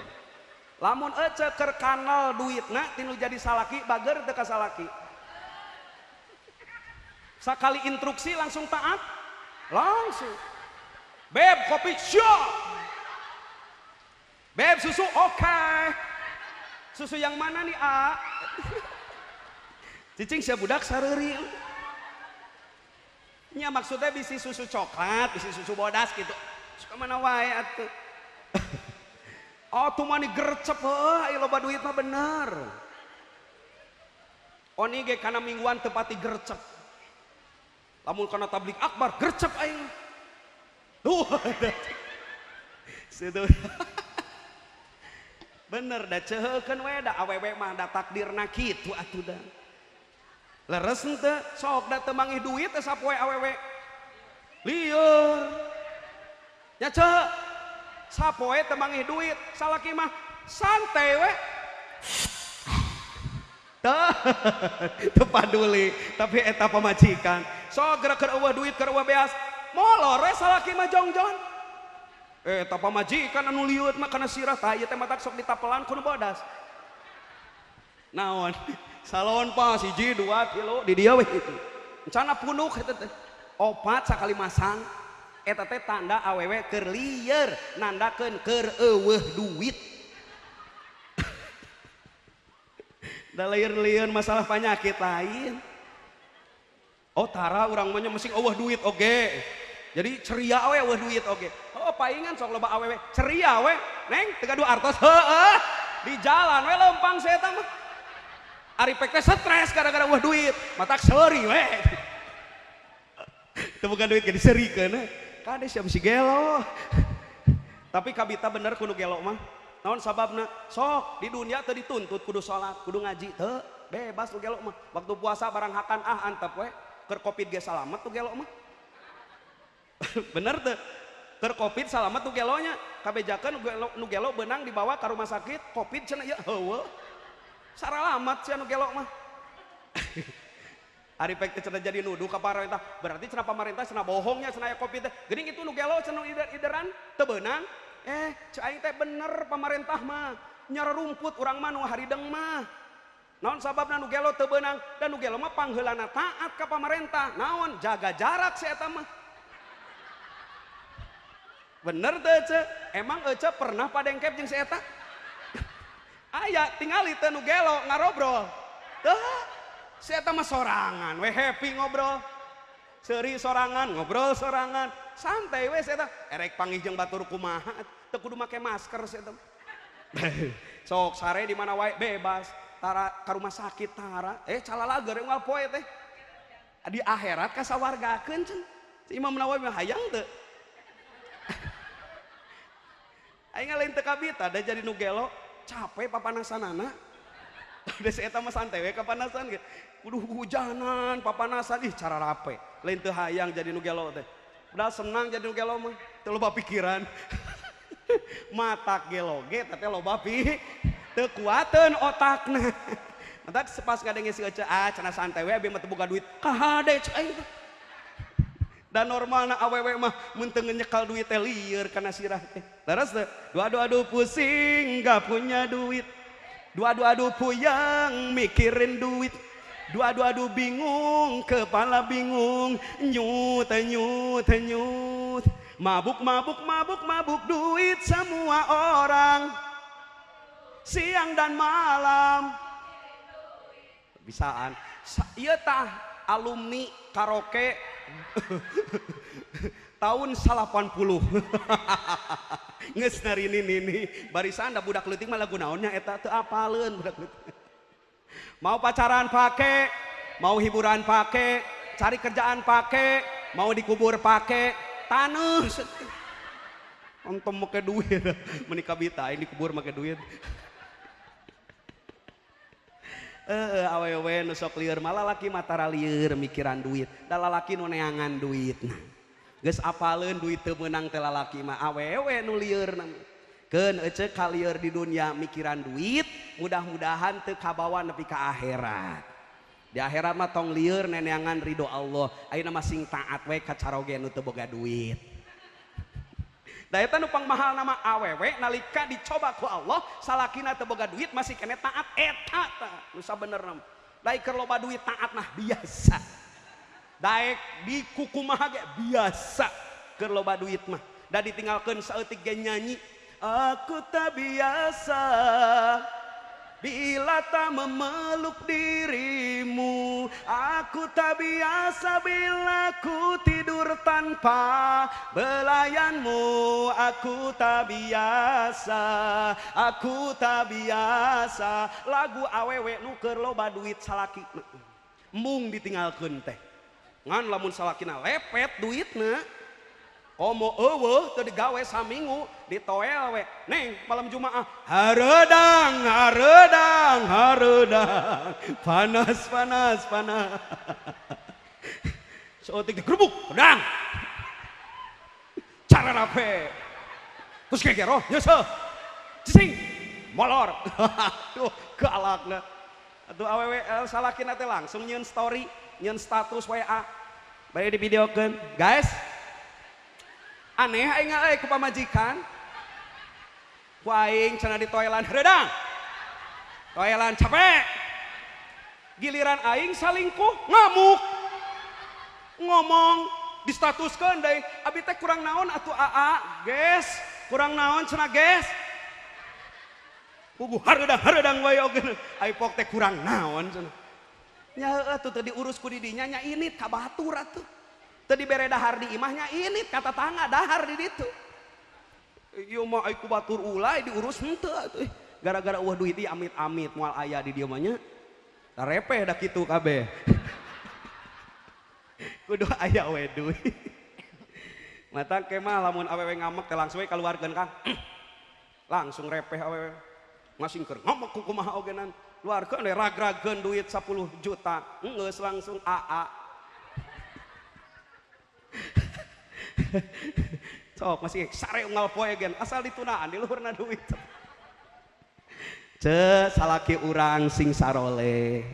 Lamun ece keur kanal duitna tinu jadi salaki bager teu ka salaki. Sakali instruksi langsung taat, langsung. Beb kopi siap. Beb susu oke. Susu yang mana nih A? Cicing sia budak sareuri. Nya maksudnya bisi susu coklat, bisi susu bodas gitu. Suka mana wae atuh. Oh tuh mani gercep, ayo loba duit mah bener. Oni ge kana mingguan tepati gercep. Lamun kana tablik akbar gercep aing. Tuh. Situ. Bener da ceuheukeun we da awewe mah da takdirna kitu atuh da. Leres henteu sok da teu mangih duit teh sapoe awewe. Lieur. Nya ceuh. Sapoe teu mangih duit, salaki mah santai we. Teu paduli, tapi eta pamajikan. Sok geura keur eueuh duit keur eueuh beas. Molor we salaki mah jongjon. Eta pamajikan anu liut mah kana sirah tah ieu teh matak sok ditapelan ku nu bodas. Naon? Salon pas 1 2 kilo di dieu we kitu. Encana punuk eta teh. 4 sakali masang. Eta teh tanda awewe keur lieur, nandakeun keur eueuh duit. Da lieur-lieur masalah penyakit lain. Oh tara urang mah nya mesti eueuh duit oge. Jadi ceria we eueuh duit oge. Oh paingan sok loba awewe ceria we. Neng teu gaduh artos heueuh. Di jalan we lempang saya eta mah. Ari pek teh stres gara-gara eueuh duit, matak seuri we. Teu bukan duit ge diseurikeun. Kade siapa si gelo. Tapi kabita bener kudu gelo mah. Naon sababna? Sok di dunia teu dituntut kudu salat, kudu ngaji teu, bebas tu gelo mah. Waktu puasa barang hakan antep we, keur covid ge salamet tu gelo mah. Bener teu? Keur covid salamet tu gelonya. Kabejakeun nu gelo beunang dibawa ka rumah sakit, covid cenah ieu heueuh. Saralamat sia nu gelo mah. Ari pek cenah jadi nuduh ka pamarentah, berarti cenah pamarentah cenah bohongnya cenah aya covid teh. Geuning itu nu gelo cenah ideran teu beunang. Ceu aing teh bener pamarentah mah nyara rumput urang mah nu harideng mah. Naon sababna nu gelo teu beunang dan nu gelo mah pangheulana taat ka pamarentah. Naon jaga jarak si eta mah. Bener teu ce? Emang ece pernah padengkep jeung si eta? Aya tingali teu nu gelo ngarobrol. Teu. Si eta mah sorangan, we happy ngobrol. Seuri sorangan, ngobrol sorangan. Santai we si eta. Erek panggih jeung batur kumaha, teu kudu make masker si eta. Sok sare di mana wae bebas. Tara ka rumah sakit tara. Calalager moal poe teh. Di akhirat kasawargakeun cenah. Si Imam Nawawi mah hayang teu. Aing lain teu kabita da jadi nu gelo, capek papanasanana. Udah si eta mah santai we kapanasan ge. Kudu hujanan, papanasan ih cara rape. Lain teu hayang jadi nu gelo teh. Udah senang jadi nu gelo mah, teu loba pikiran. Matak gelo ge teh loba teu kuateun otakna. Matak pas kadenge si Ece cenah santai we abi mah teu boga duit. Kahade cai. Dan normalna awewe mah mun teu nyekal duit teh lieur kana sirah teh. Leres teu? Aduh pusing gak punya duit. Aduh puyeng mikirin duit. Aduh bingung kepala bingung. Nyut. Mabuk duit semua orang. Siang dan malam. Bisaan. Ieu tah alumni karaoke tahun 80. Nges nari ini barisan da budak leutik mah lagu naonnya eta teu apaleun budak leutik. Mau pacaran pake, mau hiburan pake, cari kerjaan pake, mau dikubur pake, taneuh. Ontom make duit menikah bita ini kubur make duit. Awewe nu sok lieur malah laki matara lieur mikiran duit da lalaki nu neangan duit nah geus apaleun duit teu meunang teh lalaki mah awewe nu lieur keun ece ka lieur di dunia mikiran duit mudah-mudahan teu kabawa nepi ka akhirat di akhirat mah tong lieur neneangan ridho Allah ayeuna mah sing taat we ka caroge nu teu boga duit. Da eta nu pangmahal nama awewe nalika dicoba ku Allah salakina teu boga duit masih kene taat eta tah nu sabenerna daek keur loba duit taat nah biasa daek di kukumaha ge biasa keur loba duit mah da ditinggalkeun saeutik ge nyanyi aku tak biasa bila tak memeluk dirimu, aku tak biasa bila ku tidur tanpa belayanmu, aku tak biasa, aku tak biasa. Lagu awewe nu keur loba duit salaki mung ditinggalkeun teh ngan lamun salakina lepet duitna komo eueuh teu digawe saminggu ditoel we neng malam Jumaah hareudang hareudang hareudang panas panas panas saeutik digerubuk pedang cara rape terus kekero nyeuseul cicing molor tuh galakna atuh awewe salakina teh langsung nyeun story nyeun status WA bae di videokeun guys aneh aing ku pamajikan ku aing cenah di toilan redang toilan capek giliran aing salingkuh ngamuk ngomong di statuskeun deui abi teh kurang naon atuh aa geus kurang naon cenah geus puguh hareudang wae oge ai pok teh kurang naon cenah nya heueuh tuh teu diurus ku di dinya nya init ka batur atuh tadi bere dahar di imahnya ini kata tangga dahar di ditu ieu mah ai ku batur ulai diurus henteu atuh gara-gara eueuh duit ieu amit-amit moal aya di dieu mah nya tarepeh da kitu kabeh kudu aya we duit mata kemah lamun awewe ngamek teh langsung we kaluarkeun Kang langsung repeh awewe masing keur ngamek ku kumaha ogenan luarkeun we rag-ragkeun duit 10 juta geus langsung AA sok masih sare unggal poe gen asal ditunaan di luhurna duit ce salaki urang sing sarole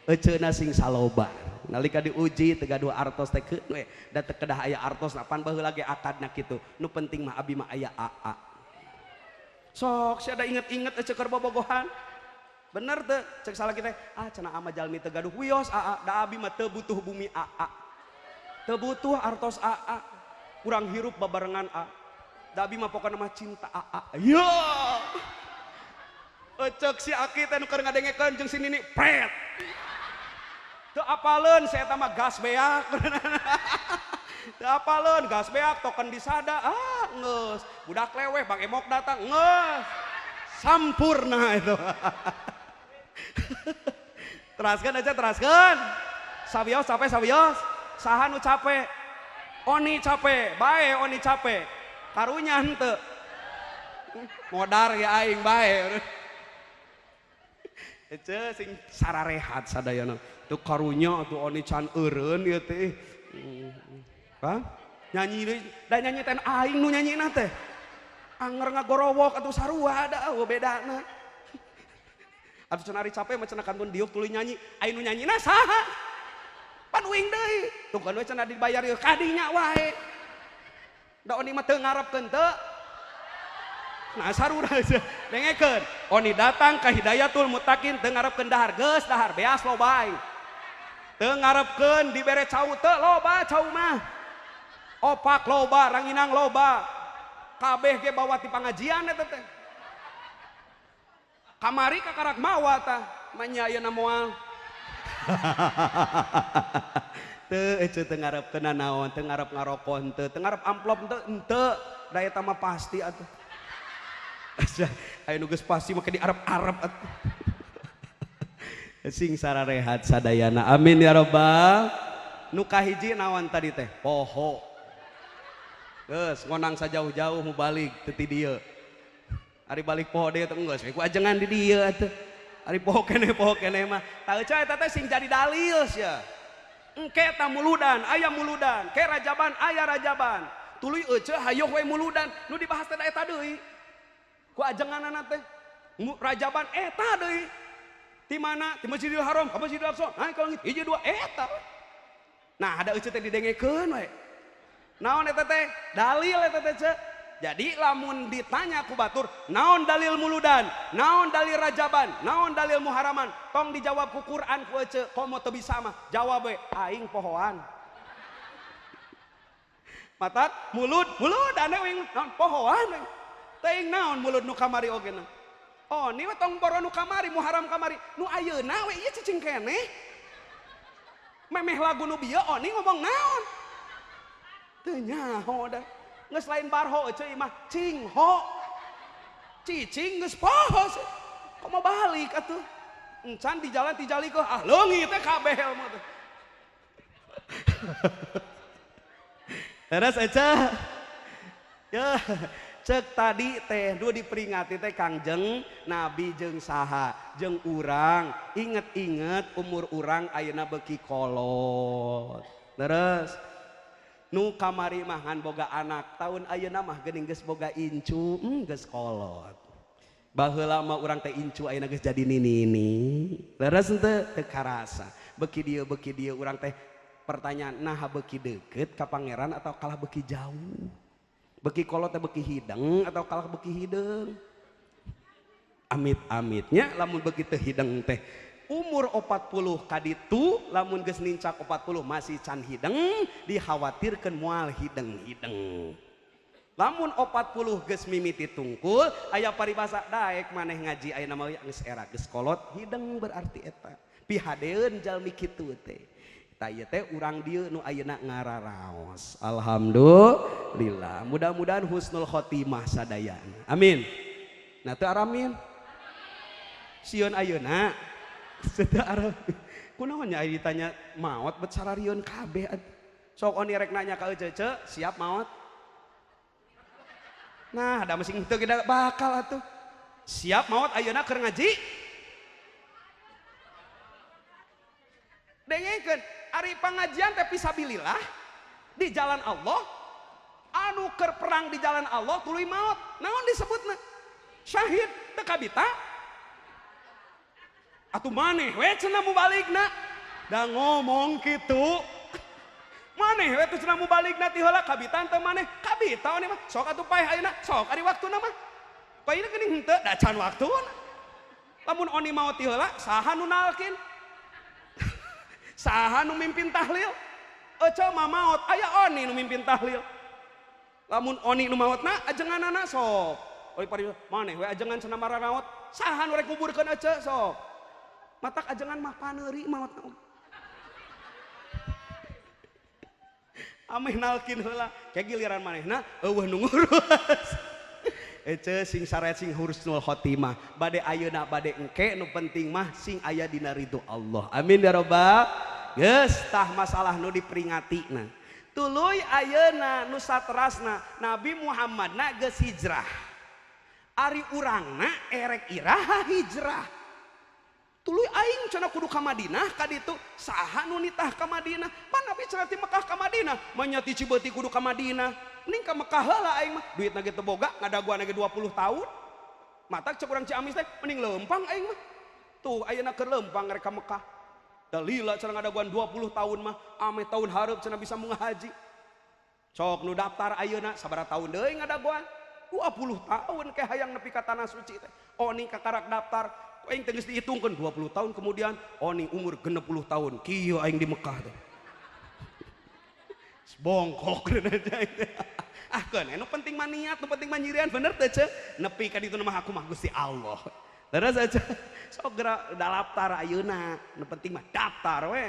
eceuna sing saloba nalika diuji teu gaduh artos teh keun we da teu kedah aya artos pan baheula ge akadna kitu nu penting mah abi mah aya AA sok sia da inget-inget ece keur bobogohan bener teu cek salaki teh cenah ama jalmi teu gaduh wios AA da abi mah teu butuh bumi AA teu butuh artos AA kurang hirup babarengan A da abi mah pokona mah cinta AA yo ecek si Aki teh nu keur ngadengekeun jeung si Nini pret teu apaleun saya eta mah gas beak teu apaleun gas beak token disada geus budak leweh Bang Emok datang geus sampurna itu teraskeun aja teraskeun sabios capek sabios saha nu capek Oni capek, bae Oni capek, karunya henteu, modar ya aing bae, ece sing sararehat sadayana, tuh karunya tuh Oni can eureun ieu teh, Bang, nyanyi deui, da nyanyi teh aing nu nyanyina teh, anger ngagorowok atuh sarua da bedana, atuh cenah ari capek mah cenah kantun diuk tuluy nyanyi, aing nu nyanyina saha? Panuing deui tuh kan we cenah dibayar ieu kadinya wae da Oni mah teu ngarepkeun teu nah sarura dengekeun Oni datang ka Hidayatul Muttaqin teu ngarepkeun dahar geus dahar beas loba teu ngarepkeun dibere cau teu loba cau mah opak loba ranginang loba kabeh ge bawa ti pangajian eta teh kamari kakarak mawa tah manya ayeuna moal teu ece teu ngarepkeun naon teu ngarep ngarokok henteu teu ngarep amplop henteu da eta mah pasti atuh aya nu geus pasti mah ke diarep-arep atuh sing sararehat sadayana amin ya rabbal nu kahiji naon tadi teh poho geus ngonang sajauh-jauh mau balik teu ti dieu ari balik poho deui teh geus ku ajengan di dieu atuh ari poho kene mah tah eueuh eta teh sing jadi dalil sia engke eta muludan aya muludan ke rajaban aya rajaban tuluy eueuh hayeuh we muludan nu dibahas teh eta deui ku ajenganna teh rajaban eta deui di mana di Masjidil Haram ka Masjidil Aqsa nah kalau gitu hiji dua eta nah ada eueuh teh didengekeun we naon eta teh dalil eta teh ce jadi lamun ditanya ku batur naon dalil muludan naon dalil rajaban naon dalil muharaman tong dijawab ku Quran ku eueuh komo teu bisa mah jawab we aing pohoan matak mulud ane we naon pohoan we teuing naon mulud nu kamari oge na oh ini tong boro nu kamari muharam kamari nu ayeuna we ieu cicing keneh memeh lagu nu bieu oh ini ngomong naon teu nyaho da geus lain barho euy mah cingho cicing geus poho komo balik atuh encan di jalan ti jali ke ah leungit teh kabeh mah teh terus aja ya cek tadi teh dua diperingati teh Kangjeng Nabi jeung saha jeung urang inget-inget umur urang ayeuna beuki kolot terus nu kamari mah ngan boga anak tahun ayeuna mah geuning geus boga incu geus kolot baheula mah urang teh incu ayeuna geus jadi nini leres henteu teu karasa beuki dieu urang teh pertanyaan nah beuki deukeut ka pangeran atau kalah beuki jauh beki kolot teh beki hideng atau kalah beki hideng amit-amitnya lamun beki teh hideng teh umur 40 kaditu lamun geus nincak 40 masih can hideng dikhawatirkeun moal hideng-hideng lamun 40 geus mimiti tungkul aya paribasa daek maneh ngaji ayeuna mah geus era geus kolot hideng berarti eta pihadeun jalmi kitu teh tah ieu teh urang dieu nu ayeuna ngararaos alhamdulillah mudah-mudahan husnul khotimah sadayana amin nah teu aramin sieun ayeuna teu aramin kunaon nya aya ditanya maot bet sararieun kabeh sok oni rek nanya ka eueuh siap maot nah ada masing teu kita bakal atuh siap maot ayeuna keur ngaji dengekeun ari pangajian teh fisabilillah di jalan Allah anu keur perang di jalan Allah tuluy maot naon disebutna syahid teu kabita atuh maneh we cenah mubaligna da ngomong kitu maneh we teh cenah mubaligna ti heula kabita teu maneh kabita oni mah sok atuh paeh ayeuna sok ari waktuna mah paeuna geuning henteu da can waktuna lamun oni maot ti heula saha nu nalkin saha nu mimpin tahlil eueuh mah maot aya oni nu mimpin tahlil lamun oni nu maotna ajenganana sok oi pari maneh we ajengan cenah maranaot saha nu rek nguburkeun eueuh sok matak ajengan mah paneuri maotna ameh nalkin heula ke giliran manehna eueuh nu ngurus eueuh sing saret sing husnul khotimah bade ayeuna bade engke nu penting mah sing aya dina ridho Allah amin ya rabbal geus tah masalah nu diperingatina tuluy ayeuna nu saterasna Nabi Muhammadna geus hijrah ari urangna erek iraha hijrah tuluy aing cenah kudu ka Madinah kaditu saha nu nitah ka Madinah pan Nabi cenah ti Mekah ka Madinah manya ti Cibeuti kudu ka Madinah mending ka Mekah heula aing mah duitna ge teu boga ngadaguan ge 20 tahun matak cek urang Ciamis teh mending leumpang aing mah tuh ayeuna keur leumpang rek ka Mekah dalila cenah ngadaguan 20 tahun mah ame tahun hareup cenah bisa mengahaji sok nu daftar ayeuna sabaraha tahun deui ngadaguan 20 tahun ke hayang nepi ka tanah suci teh oni kakarak daftar aing teh geus dihitungkeun 20 tahun kemudian oni umur 60 tahun kieu aing di Mekah teh bongkok ah kan nu penting mah niat nu penting mah nyirian bener teh ce nepi ka ditu mah aku mah Gusti Allah terus aja sok geura daftar ayeuna nu penting mah daftar we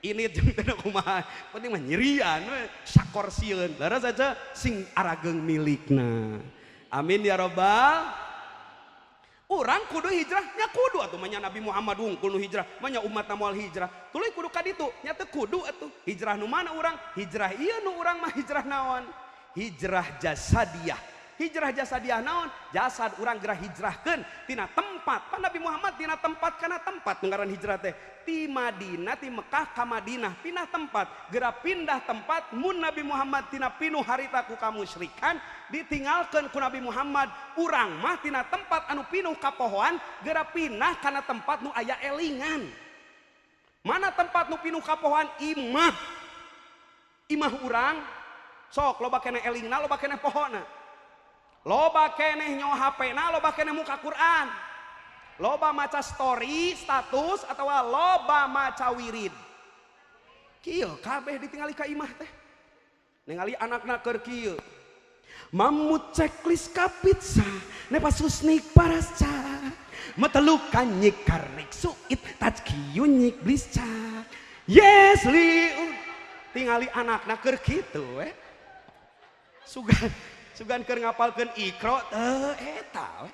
ini jeung teh kumaha penting mah nyirian we sakorsieun terus aja sing arageung milikna amin ya rabbal urang kudu hijrah nya kudu atuh manya Nabi Muhammad wungkul nu hijrah manya umatna moal hijrah tuluy kudu ka ditu nya teu kudu atuh hijrah nu mana urang hijrah ieu nu urang mah hijrah naon hijrah jasadiyah. Hijrah jasadiyah naon? Jasad urang gerah hijrahkeun tina tempat. Pan Nabi Muhammad tina tempat kana tempat nu ngaran hijrah teh. Ti Madinah ti Mekah ka Madinah pindah tempat. Gerah pindah tempat mun Nabi Muhammad tina pinuh harita ku kamusyrikan ditinggalkeun ku Nabi Muhammad. Urang mah tina tempat anu pinuh ka pohoan gerah pindah kana tempat nu aya elingan. Mana tempat nu pinuh ka pohoan? Imah. Imah urang sok loba keneh elingna loba keneh pohona. Loba keneh nyo HP-na, loba keneh muka Quran. Loba maca story, status, atau loba maca wirid. Kieu kabeh ditingali ka imah teh. Ningali anakna keur kieu. Mamut checklist ka pizza, nepasus nik parasca. Metelukan nyik karnik suit, taj kieu nyik blisca. Yes liu. Tingali anakna keur kitu Sugan keur ngapalkeun Iqra teu eta we.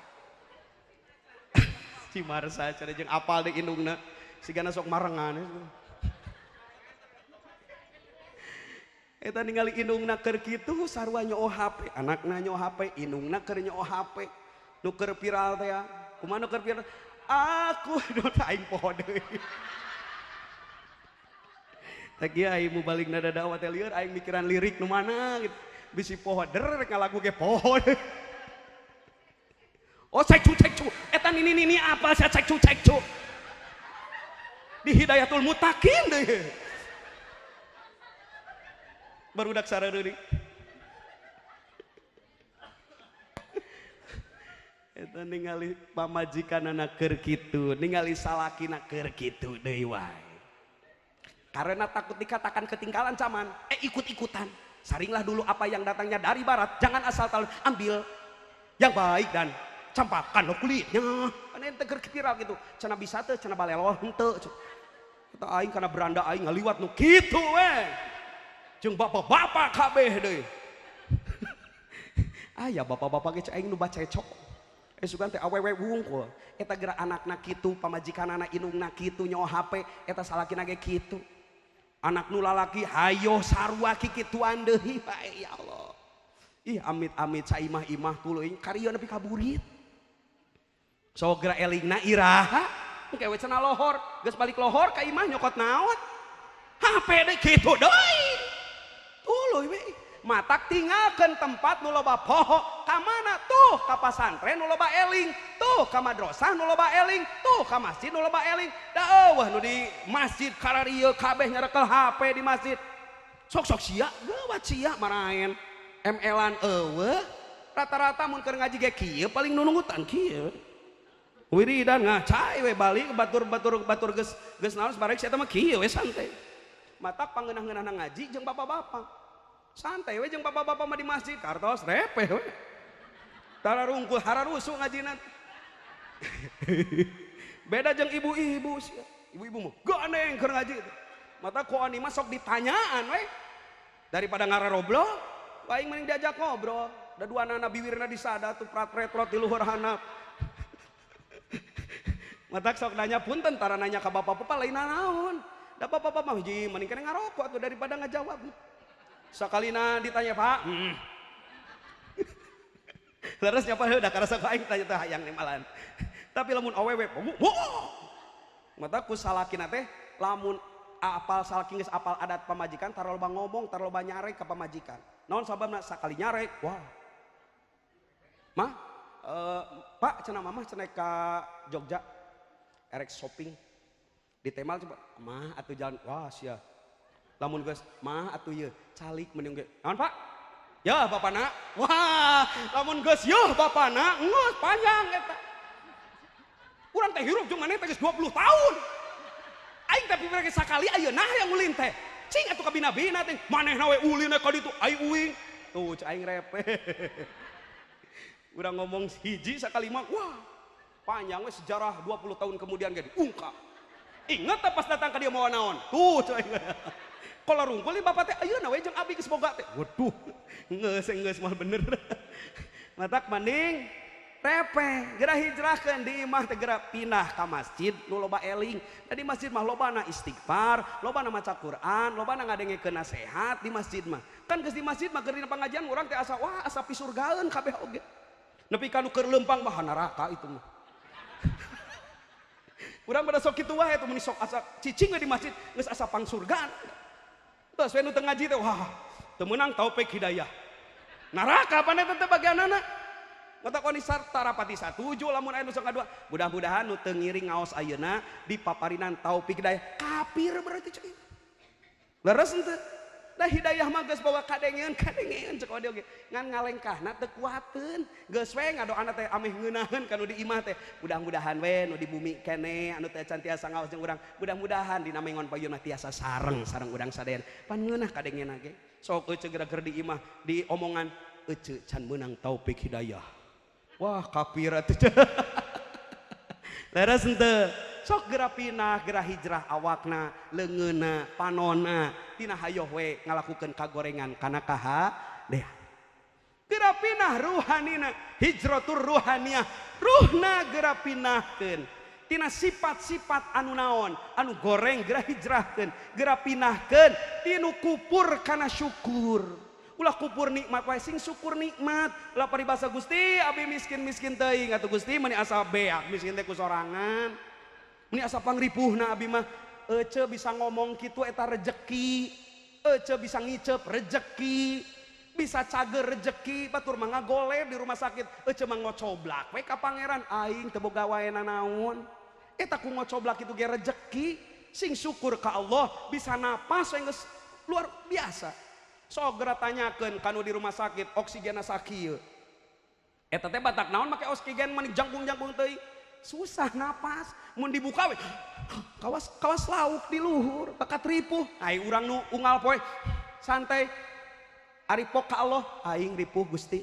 Si Marsa cenah jeung apal deui indungna sigana sok marengan. Eta ningali indungna keur kitu sarua nyoho HP, anakna nyoho HP, indungna keur nyoho HP. Nu keur viral teh ya. Kumaha nu keur viral? Aku aing poho deui. Tak ieu aing mubalik nada dakwah teh lieur aing mikiran lirik nu mana gitu. Bisi poho der ngalagu ge poho. Oh cek cu eta nini apa saya cek cu di Hidayatul Mutakin deh barudak sareureung eta ningali pamajikanana keur kitu ningali salakina keur kitu deui wae karena takut dikatakan ketinggalan zaman ikut-ikutan. Saringlah dulu apa yang datangnya dari barat, jangan asal ambil yang baik dan campakkan lo kulitnya. Kan ente keur viral gitu. Cenah bisa teu, cenah balelo henteu. Kita aing kana beranda aing ngaliwat nu kitu we. Jeung bapak-bapak kabeh deui. Aya bapak-bapak ge aing nu bacecok. Sugan teh awewe wungkul. Eta geura anakna kitu, pamajikanana indungna kitu nyoho HP, eta salakina ge kitu. Anak nu lalaki hayo sarua kikituan deui bae ya Allah. Ih amit-amit saimah-imah tuluy karieun nepi ka burit. Sogra elingna iraha engke we cenah lohor, geus balik lohor ka imah nyokot naon? HP deui kitu deui. Tuluy we. Matak tinggalkeun tempat nu loba poho ka mana tuh ka pasantren nu loba eling, tuh ka madrasah nu loba eling, tuh ka masjid nu loba eling. Da eueuh nu di masjid kararieu kabeh nyarekel HP di masjid. Sok-sok sia, geuwat sia maraen. ML-an eueuh. Rata-rata mun keur ngaji ge kieu paling nunungutan kieu. Wiridan ngacai we balik batur geus naon barek sia teh mah kieu we santai. Matak pangeunah-ngeunahna ngaji jeung bapak-bapak. Santai we jeung bapak-bapak mah di masjid kartos repeh we. Tara rungkul hararusu ngajina. Beda jeung ibu-ibu sia. Ibu-ibu mah gandeng keur ngaji. Mata ku ani mah sok ditanyaan we. Daripada ngararoblog, aing mending diajak ngobrol. Da duanana biwirna disada tuh prat-pretrot di luhur handap. Mata sok nanya punten tara nanya ka bapak-bapak lain naon. Da bapak-bapak mah hiji mending kene ngarokok atuh daripada ngajawab. Sakalina ditanya Pak, leres nyapa udah karasa ku aing tanya teh hayang nimalan. Tapi lamun awewe, mataku salakina teh lamun apal salaki geus apal adat pamajikan tar loba ngomong, tar loba nyarek ka pamajikan. Naon sababna sakali nyarek, wah. Mah, Pak cenah mamah cenah ka Jogja, erek shopping. Di Temal coba, mah atuh jalan, wah sia. Lamun geus mah atuh ieu calik mending ge. Naon Pak? Ya bapana. Wah, lamun geus yeuh bapana, geus panjang eta. Urang teh hirup jeung maneh teh geus 20 tahun. Aing teh pipir sakali ayeuna yang ulin teh. Cing atuh ka bina-bina teh, manehna we ulin ka ditu ai uing. Tuh aing repeh. Urang ngomong hiji sakali mah, wah. Panjang we sejarah 20 tahun kemudian ge diungkap. Ingat pas datang ka dia mau naon? Tuh aing. Kalau rungkul bapak teh ayeuna we jeung abi geus boga teh. Waduh. Geus mah bener. Matak mending repe geura hijrahkeun di imah teh geura pindah ka masjid nu loba eling. Da di masjid mah lobana istighfar, lobana maca Quran, lobana ngadengekeun nasihat di masjid mah. Kan geus di masjid mah keur dina pengajian urang teh asa wah asa pisurgaeun kabeh oge. Nepi ka nu keur leumpang mah neraka itu mah. Urang pada sok kitu wae eta mun sok asa cicing di masjid geus asa pangsurgaan. Terus we nu teu ngaji teh wah teu meunang taufik hidayah. Neraka paneh teh bagianana. Mata koni sarta rapati satuju lamun aya nu sok ngadua. Mudah-mudahan nu teu ngiring ngaos ayeuna dipaparinan taufik hidayah. Kafir berarti cai. Leres henteu? Da hidayah mah geus bawa kadengeun cek ode oge. Ngan ngalengkahna teu kuateun. Geus we ngadoana teh ameh ngeunaheun ka nu di imah teh. Mudah-mudahan we nu di bumi keneh anu teh can tiasa ngaos jeung urang. Mudah-mudahan dina mengon payuna tiasa sareng urang sadayana. Pan ngeunah kadengeunna ge. Sok euceuk geura di imah di omongan euceuk can meunang taufik hidayah. Wah kafir atuh. Leres henteu? Sok geura pinah geura hijrah awakna, leungeunna, panonna, tina hayoh we ngalakukeun kagorengan kana kahadean. Geura pinah ruhanina, hijratur ruhaniyah, ruhna geura pinahkeun. Tina sifat-sifat anu naon, anu goreng geura hijrahkeun, geura pinahkeun tinu kupur kana syukur. Ulah kupur nikmat wae sing syukur nikmat. Ulah paribasa Gusti abi miskin-miskin teuing atuh Gusti meni asa beak miskin teh ku sorangan. Meni asa pangripuhna abi mah ece bisa ngomong kitu eta rejeki. Ece bisa ngicep rejeki. Bisa cager rejeki batur mah ngagoler di rumah sakit ece mah ngocoblak we ka pangeran aing teu boga waena naon. Eta ku ngocoblak itu ge rejeki. Sing syukur ka Allah bisa napas we geus luar biasa. Sok geura tanyakeun kanu di rumah sakit oksigenna sakieu. Eta teh batak naon make oksigen mani jangkung-jangkung teuing. Susah napas. Mun dibuka we kawas lauk di luhur bakat ripuh. Ai urang nu unggal poe santai ari pok ka Allah aing ripuh Gusti.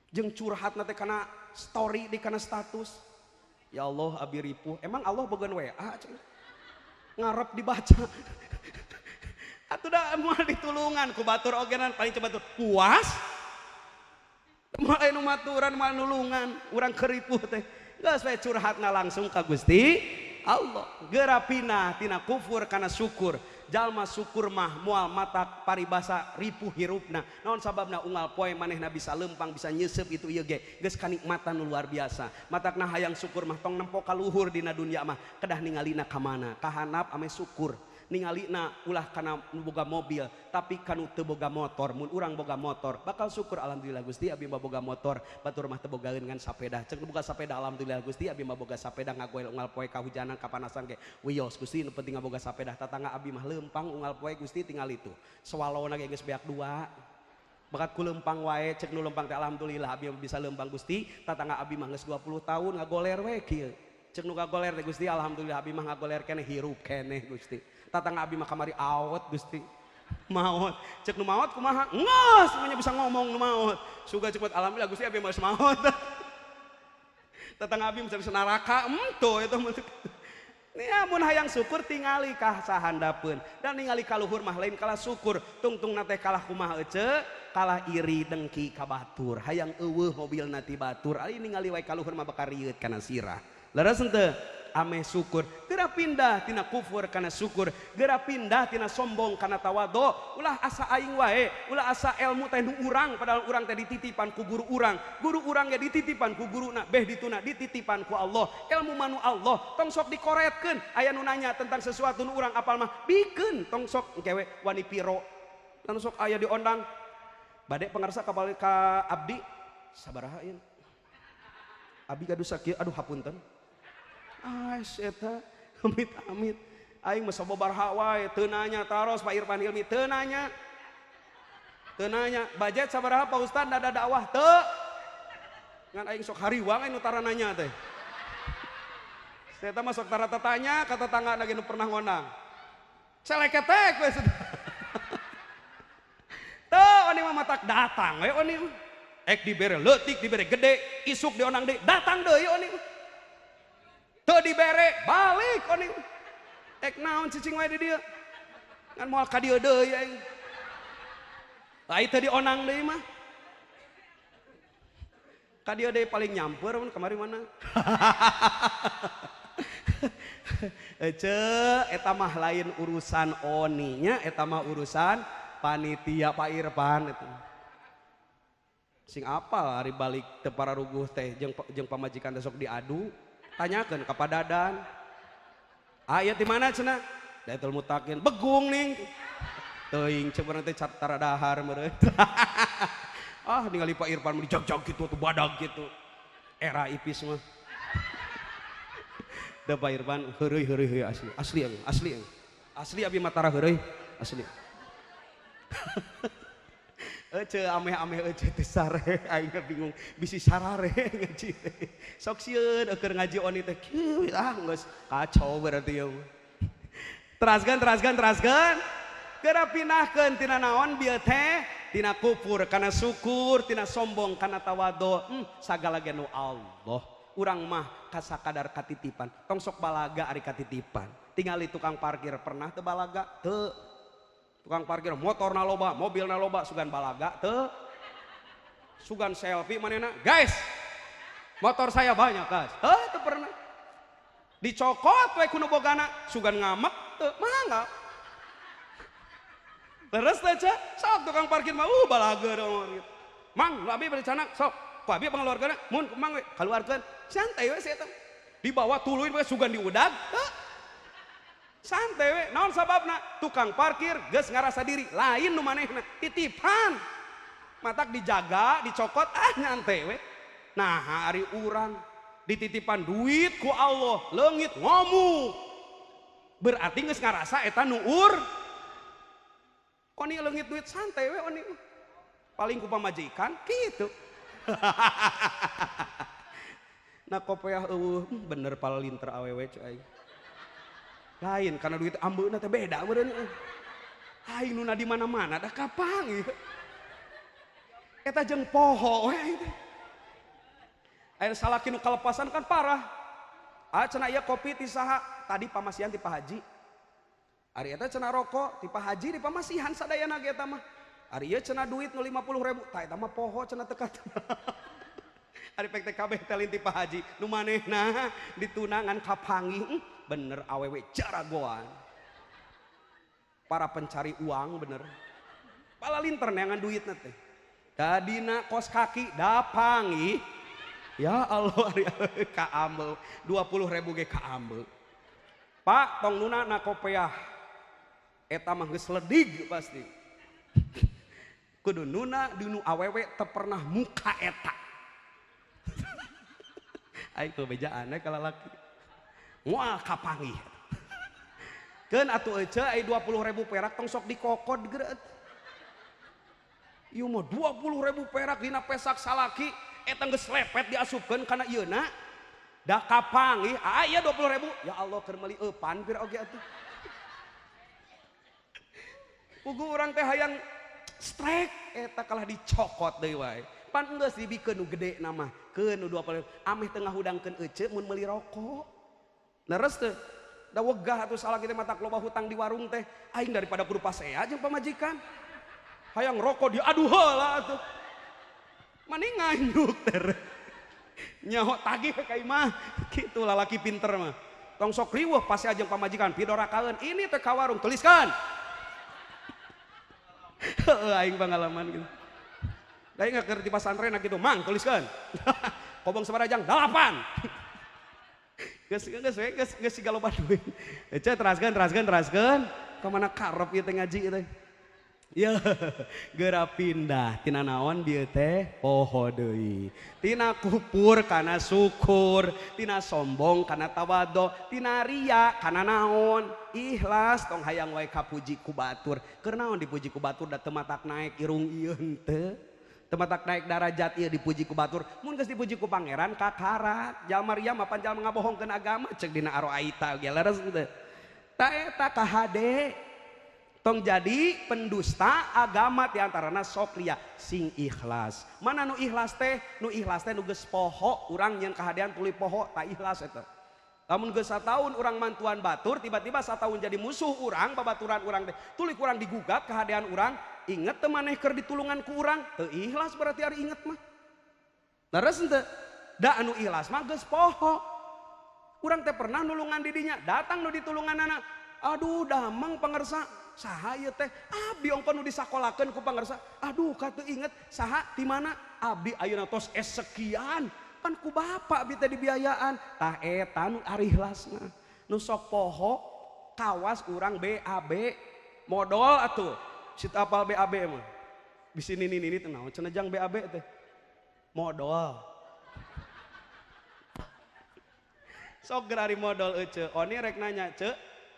Jeung curhatna teh kana story di kana status. Ya Allah abi ripuh. Emang Allah bogan WA ngarep dibaca. Atuh da moal ditulungan ku batur ogenan paling coba batur puas moal anu maturan moal nulungan urang keripuh teh geus we curhatna langsung ka Gusti Allah. Geura pinah tina kufur kana syukur. Jalma syukur mah moal matak paribasa ripuh hirupna. Naon sababna unggal poe manehna bisa lempang bisa nyesep itu ieu ge geus kanikmatan nu luar biasa. Matakna hayang syukur mah tong nempo ka luhur dina dunya mah kedah ningalina ka mana ka handap ame syukur. Ningalina ulah kana boga mobil tapi kanu teu boga motor. Mun urang boga motor bakal syukur alhamdulillah Gusti abi mah boga motor batur mah teu bogaeun ngan sapeda. Ceuk boga sapeda alhamdulillah Gusti abi mah boga sapeda ngagoel unggal poe kahujanan kapanasan ge wios Gusti nu penting boga sapeda. Tatangga abi mah leumpang unggal poe Gusti tinggal itu swalona ge geus beak dua bakat ku leumpang wae ceuk nu leumpang teh alhamdulillah abi bisa leumpang Gusti. Tatangga abi mah geus 20 tahun ngagoler we kieu ceuk nu ngagoler teh Gusti alhamdulillah abi mah ngagoler keneh hirup keneh Gusti. Tatangga abi mah kamari awet Gusti maot cek nu maot kumaha ngeus semuanya bisa ngomong nu maot suga cepet alhamdulillah Gusti abi mah maot. Tatangga abi bisa neraka tuh itu ya mun hayang syukur tingali kah sahandapeun dan ningali ka luhur mah lain kalah syukur tungtung nate kalah kumaha ece kalah iri dengki ka batur hayang eueuh mobilna ti batur ari ningali wae ka luhur mah bakal rieut kana sirah. Leres henteu? Ame syukur geura pindah tina kufur kana syukur geura pindah tina sombong kana tawadhu. Ulah asa aing wae ulah asa ilmu teh nu urang padahal urang teh dititipan ku guru urang ge dititipan ku guruna beh dituna dititipan ku Allah ilmu manu Allah tong sok dikoretkeun aya nu nanya tentang sesuatu nu urang apal mah bikeun tong sok engke we wani piro lan sok aya diondang bade pangarsa ka abdi sabaraha ieu abdi gaduh sakieu aduh hapunten eta amit aing mah sababaraha wae teu nanya taros Pak Irfan Hilmi teu nanya budget sabaraha Pak Ustad da dakwah teu ngan aing sok hariwang anu tara nanya teh eta mah sok tara tanya ka tetangga lagi nu pernah ngondang seleketek we teu oni mah matak datang we oni ek dibere leutik dibere gede isuk dionang deui datang deui oni teu dibere balik oni ek naon cicing wae di dieu ngan moal ka dieu deui aing ai teu dionang deui mah Ka dia deh paling nyamper kemarin mana. Eta mah lain urusan oninya, eta mah urusan panitia Pak Irfan itu. Sing apal hari balik teu pararuguh teh jeung pamajikan teh sok diadu, tanyakeun ka Padadan. Aya di mana cenah? Daitul Mutakin begung ning. Teuing ceuk teh tara dahar meureun. Ah ningali Pak Irfan dijag-jag gitu tuh badag gitu. Era ipis mah. Da Pak Irfan heureuy asli abi matara heureuy asli. Ece ameh-ameh ece teh sare aing bingung bisi sarare ngaji teh. Sok sieun keur ngaji oni teh kieu geus kacau berarti ya. Teraskeun. Geura pinahkeun tina naon bieu teh? Tina kufur kana syukur, tina sombong kana tawadhu. Sagala ge nu Allah. Urang mah kasakadar katitipan. Tong sok balaga ari katitipan. Tingali tukang parkir pernah teu balaga? Teu. Tukang parkir motorna loba, mobilna loba sugan balaga teu. Sugan selfie manehna, guys. Motor saya banyak, guys. Teu pernah. Dicokot we kuno bogana, sugan ngamek teu mangga. Terus aja, sok tukang parkir mah balaga dong. Mang, abi bari canak, sok. Ku abi pangeluarkeun, mun mang we kaluarkeun. Santai we saya teh. Dibawa tuluy we sugan diudag. Santai we, naon sababna? Tukang parkir geus ngarasa diri lain nu manehna titipan. Matak dijaga, dicokot nyantai we. Nah, ari urang dititipan duit ku Allah, leungit ngomong. Berarti geus ngarasa eta nuur. Oni leungit duit santai we oni. Paling ku pamajikan kitu. Nah kopiah bener palinter awewe cai. Lain karena duit ambeuna teh beda meureun. Aing nu di mana-mana da kapang ieu. Eta jeung poho we. Aya salaki nu kalepasan kan parah. Cenah ieu kopi ti saha? Tadi pamasihan ti Pak Haji. Ari eta cenah rokok ti Pak Haji di pamasihan sadayana ge eta mah. Ari ieu cenah duit nu 50.000. Tah eta mah poho cenah teu katuna. Ari pek teh kabeh teh ti Pak Haji nu manehna ditunangan kapanggih. Bener awewe jaragoan. Para pencari uang bener. Pala linter neangan duitna teh. Tadina kos kaki dapangi. Ya Allah ari kaambel 20.000 ge kaambel. Pak tong nuna na kopiah. Eta mah geus ledig pasti. Kudu nuna dinu awewe teu pernah muka eta. Aing kebejaan ka lalaki. Moal kapanggih. Keun atuh ece aya 20.000 perak tong sok dikokod geureut. Ieu mah 20.000 perak dina pesak salaki eta geus lepet diasupkeun kana ieuna. Da kapanggih, aya 20.000. Ya Allah keur meuli eupan pir oge atuh. Pugu urang teh hayang strike eta kalah dicokot deui wae. Pan geus dibikeun nu gede na mah. Keun nu 20.000 ameh teu ngahudangkeun ece mun meuli rokok. Leres teh da wegah atuh salah kita matak loba hutang di warung teh aing daripada kudu pasea jeung pamajikan. Hayang rokok diadu heula atuh. Mending nganyuk teh. Nyaho tagih ka imah kitu lalaki pinter mah. Tong sok riweuh pasea jeung pamajikan pidorakaeun ini teh ka warung tuliskan. Aing pengalaman gitu. Da ingat keur di pasantren gitu, Mang tuliskan. Kobong sabarajang 8. Geus siga loba duit. Ece teraskeun. Ka mana karep ieu teh ngaji teh. Ya, geura pindah tina naon dieu teh poho deui. Tina kufur kana syukur, tina sombong kana tawadhu, tina ria kana naon? Ikhlas tong hayang wae kapuji ku batur. Keur naon dipuji ku batur da teu matak naik irung ieu henteu. Teu matak naik darajat ieu dipuji ku batur. Mun geus dipuji ku pangeran kakarak. Jalma ria mah pan jalma ngabohongkeun agama ceuk dina Aroaita ge leres teu. Ta eta kahade. Tong jadi pendusta agama diantarana sok lia sing ikhlas. Mana nu ikhlas teh? Nu ikhlas teh nu geus poho urang yang kahadean tuluy poho tak ikhlas eta. Lamun geus sataun urang mantuan batur tiba-tiba sataun jadi musuh urang babaturan urang teh. Tuluy urang digugat kahadean urang, inget teu maneh keur ditulungan ku urang? Teu ikhlas berarti ari inget mah. Leres henteu? Da anu ikhlas mah geus poho. Urang teh pernah nulungan didinya, datang nu ditulungan anak. Aduh damang pangersa, saha ieu teh? Abdi ongkon nu disakolakeun ku pangersa. Aduh katu inget saha di mana? Abdi ayeuna tos sekian. Kan ku bapak abdi teh dibiayaan. Tah eta nu ari ikhlasna. Nu sok poho kawas urang BAB modal atuh. Sit apal BAB mah. Bisi nini teh naon cenah jang BAB teh. Modal. Sok gerari modal ece. Oni rek nanya, "Ce,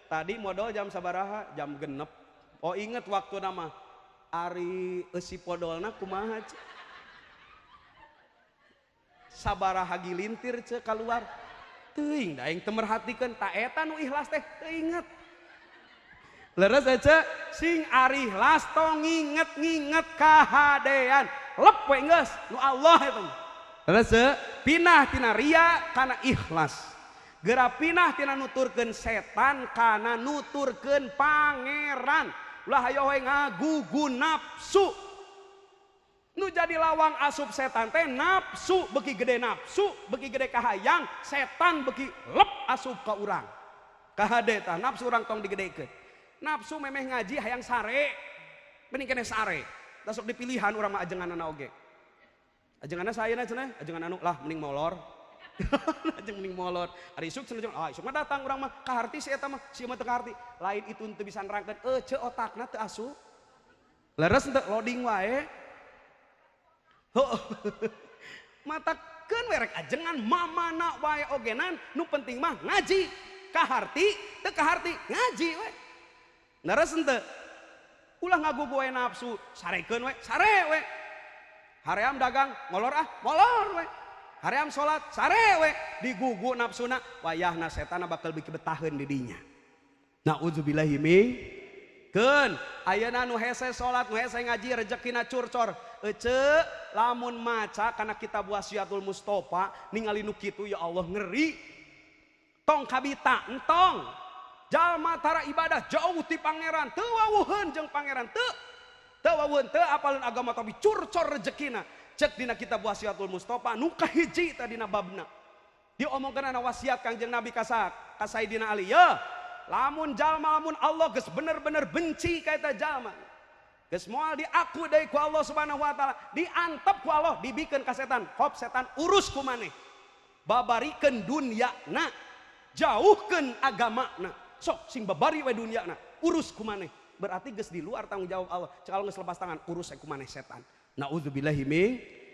tadi modal jam sabaraha?" Jam genep. Oh inget waktu nama. Ari eusi podolna kumaha, Ce? Sabaraha gilintir, Ce, keluar. Teuing da aing teu merhatikeun ta eta nu ikhlas teh teu inget. Leres ece, sing ari ikhlas tong nginget-nginget kahadean. Lep we geus nu Allah eta. Leres pinah tina ria kana ikhlas. Geura pinah tina nuturkeun setan kana nuturkeun pangeran. Ulah hayo we ngagugu nafsu. Nu jadi lawang asup setan teh nafsu, beki gede nafsu, beki gede kahayang, setan beki lep asup ka urang. Kahade tah nafsu urang tong digedekeun. Nafsu memeh ngaji hayang sare. Bening keneh sare. Da sok dipilihan urang mah ajenganna oge. Ajenganna saeuna cenah, ajengan anu lah mending molor. Ajeng mending molor. Ari isuk cenah isuk mah datang urang mah kaharti si eta mah, si mah teu kaharti. Lain itu teu bisa nerangkeun, ce otakna teu asup. Leres henteu loading wae. Matakeun werek ajengan mamana wae ogenan nu penting mah ngaji. Kaharti teu kaharti ngaji we. Leres henteu? Ulah ngagugu wae nafsu, sarekeun we, sare we. Haream dagang, molor molor we. Haream salat, sare we. Digugu nafsuna, wayahna setan bakal bikin betaheun di dinya. Nauzubillahi keun ayeuna nu hese salat, nu hese ngaji rezekina curcor. Ece lamun maca kana kitab Wasiatul Mustofa ningali nu kitu ya Allah ngeri. Tong kabita entong. Jalma tara ibadah jauh ti pangeran, teu wawuheun jeung pangeran teu. Teu wawuheun teu apalun agama tapi curcor rezekina. Cek dina kitab Wasiatul Mustofa nu kahiji teh dina babna. Diomongkeun ana wasiat Kangjeng Nabi ka Sayyidina Ali, ya lamun jalma lamun Allah geus bener-bener benci ka eta jalma. Geus moal diaku deui ku Allah Subhanahu wa taala, diantep ku Allah, dibikeun ka setan. Hop setan urus ku maneh. Babarikeun dunyana, jauhkeun agamana. Sok sing babari we dunyana, urus ku maneh. Berarti geus di luar tanggung jawab Allah. Cekal geus lepas tangan, urus ku maneh setan. Nauzubillahi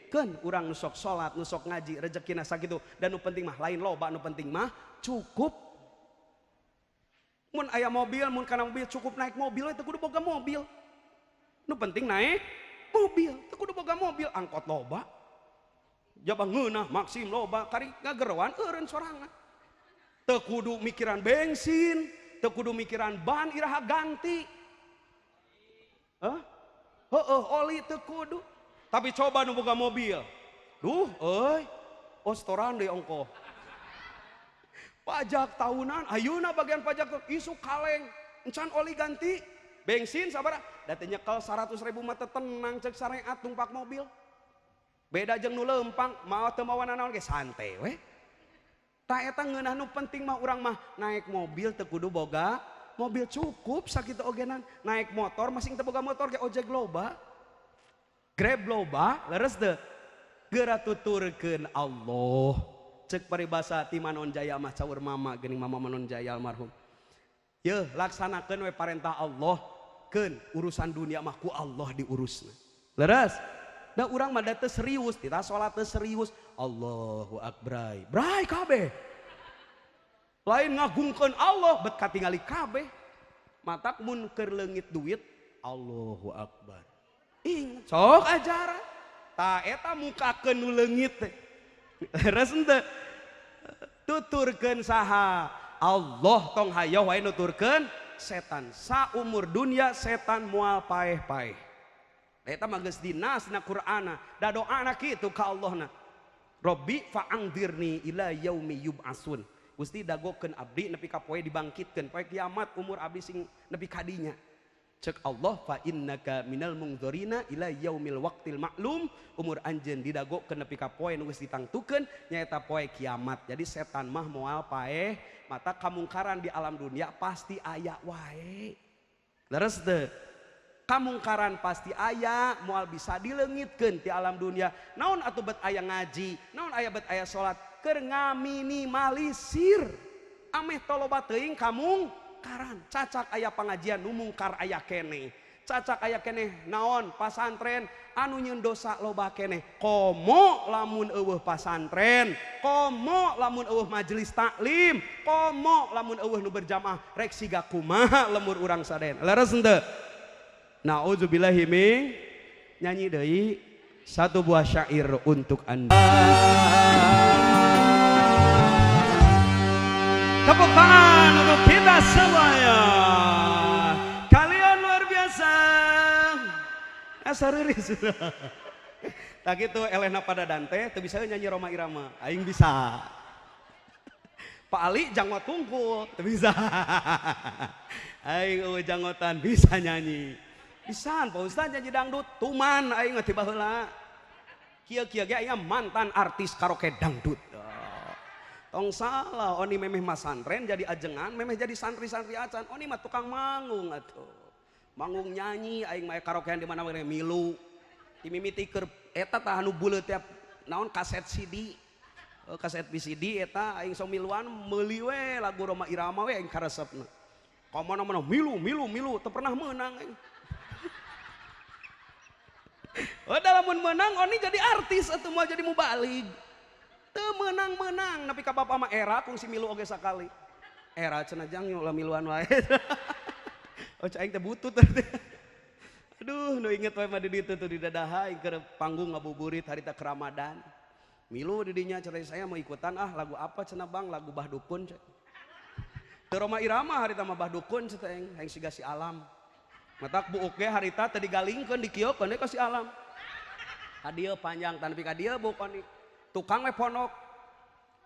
keun urang nu sok salat, nu sok ngaji, rezekina sakitu. Dan nu penting mah lain loba, nu penting mah cukup. Mun aya mobil, mun kana mobil cukup naik mobil, teu kudu boga mobil. Nu penting naik mobil, teu kudu boga mobil, angkot loba. Jaba ngeunah Maxim loba, kari ngagerowan eureun sorangan. Teu kudu mikiran bensin, teu kudu mikiran ban iraha ganti. Oli teu kudu. Tapi coba nu boga mobil. Duh, storan deui ongkoh. Pajak tahunan, ayeuna bagian pajak tuh isu kaleng, encan oli ganti, bensin sabaraha? Da teh nyekel 100.000 mah teu tenang cek sareat tumpak mobil. Beda jeung nu leumpang, mau teu mawa naon ge santai we. Ta eta ngeunah nu penting mah urang mah naik mobil teu kudu boga mobil cukup sakitu ogenan. Naik motor masing teu boga motor ge ojek loba. Grab loba, leres teu? Geura tuturkeun Allah. Cek paribasa ti Manon Jaya mah caur mama geuning mama Manon Jaya almarhum. Yeuh laksanakeun we parentah Allah, keun urusan dunia mah ku Allah diurusna. Leres? Da urang mah da teu serius, tita salat teu serius. Allahu akbar. Bray kabeh. Lain ngagungkeun Allah bet katingali kabeh. Matak mun keur leungit duit, Allahu akbar. Ingat sok ajaran. Ta eta mukakeun nu leungit teh. Leres henteu? Tuturkeun saha? Allah tong hayo wae nuturkeun setan. Saumur dunia setan moal paeh-paeh. Eta mah geus dinasna Qur'ana. Da doana kitu ka Allahna. Robbi fa'angdirni ila yaumi yub'asun. Gusti dagokeun abdi nepi ka poe dibangkitkeun, poe kiamat umur abdi sing nepi ka dinya. cek Allah fa innaka minal mungdzirina ila yaumil waqtil ma'lum, umur anjeun didagokeun nepi ka poe nu geus ditangtukeun nyaeta poe kiamat. Jadi setan mah moal paeh mata kamungkaran di alam dunia pasti aya wae. Leres teu? Kamungkaran pasti aya moal bisa dileungitkeun ti alam dunia. Naon atuh bet aya ngaji, naon aya bet aya salat, keur ngaminimalisir. Ameh toloba teuing kamungkaran. Cacak aya pangajian nu mungkar aya keneh. Cacak aya keneh naon pasantren anu nyieun dosa loba keneh. Komo lamun eueuh pasantren, komo lamun eueuh majelis taklim, komo lamun eueuh nu berjamaah rek siga kumaha lemur urang saden. Leres henteu? Nauzubillahi min, nyanyi deui satu buah syair untuk Anda. Tepuk tangan untuk kita semuanya. Kalian luar biasa. Asariri sudah. Tak gitu elehna pada Dante, teu bisa nyanyi Roma Irama. Aing bisa. Pak Ali jangwa tungkul, teu bisa. Aing janggotan bisa nyanyi. Pisan Pak Ustaz nyanyi dangdut, tuman aing ngerti baheula. Kieu-kieu ge aya mantan artis karaoke dangdut. Tong salah, oni memeh mas santren jadi ajengan, memeh jadi santri-santri acan. Oni mah tukang manggung atuh. Manggung nyanyi aing mah karaokean di mana we milu. Dimimiti keur eta tah anu buleut tiap naon kaset CD. Kaset VCD eta aing sok miluan meuli we lagu Roma Irama we aing karesepna. Kamana-mana milu teu pernah meunang aing. Udah lamun menang oni jadi artis atau mau jadi mubalik. Teu menang tapi ka bapa mah era kungsi milu oge sakali. Era cenah jang ulah miluan wae. Oh aing teh butut teh. Aduh nu inget wae mah di ditu tuh di dadaha aing keur panggung ngabuburit harita ke Ramadan. Milu di dinya cenah saya mau ikutan lagu apa cenah Bang, lagu Bah Dukun. Teu Roma Irama harita mah Bah Dukun cenah aing siga si alam. Matak buuk ge harita tadi galingkeun di kieukeun ka si alam. Hadieu panjang tan nepi ka dieu buuk oni. Tukang we ponok.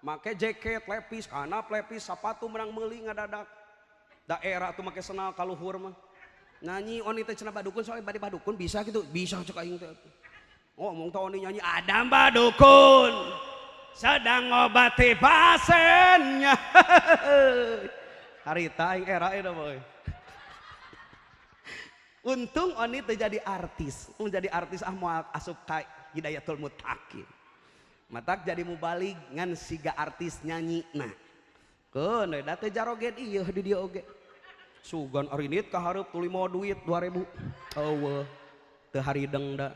Make jaket, lepis, kanap lepis, sapatu menang meuli ngadadak. Daerah tuh make senal kaluhur mah. Nyanyi oni teh cenah badukun soalnya bade badukun bisa gitu. Bisa cek aing teh. Oh, ngomong teh oni nyanyi Adam badukun sedang ngobati pasiennya. Harita aing era eta boy. Untung oni terjadi artis, menjadi artis moal asup ka Hidayatul Muttaqin. Matak jadi mubalik ngan siga artis nyanyi nah. Keun da teh jaroget ieu di dieu oge. Sugan arinit ka hareup tuluy mau duit 2000. Eueuh. Teu harideng da.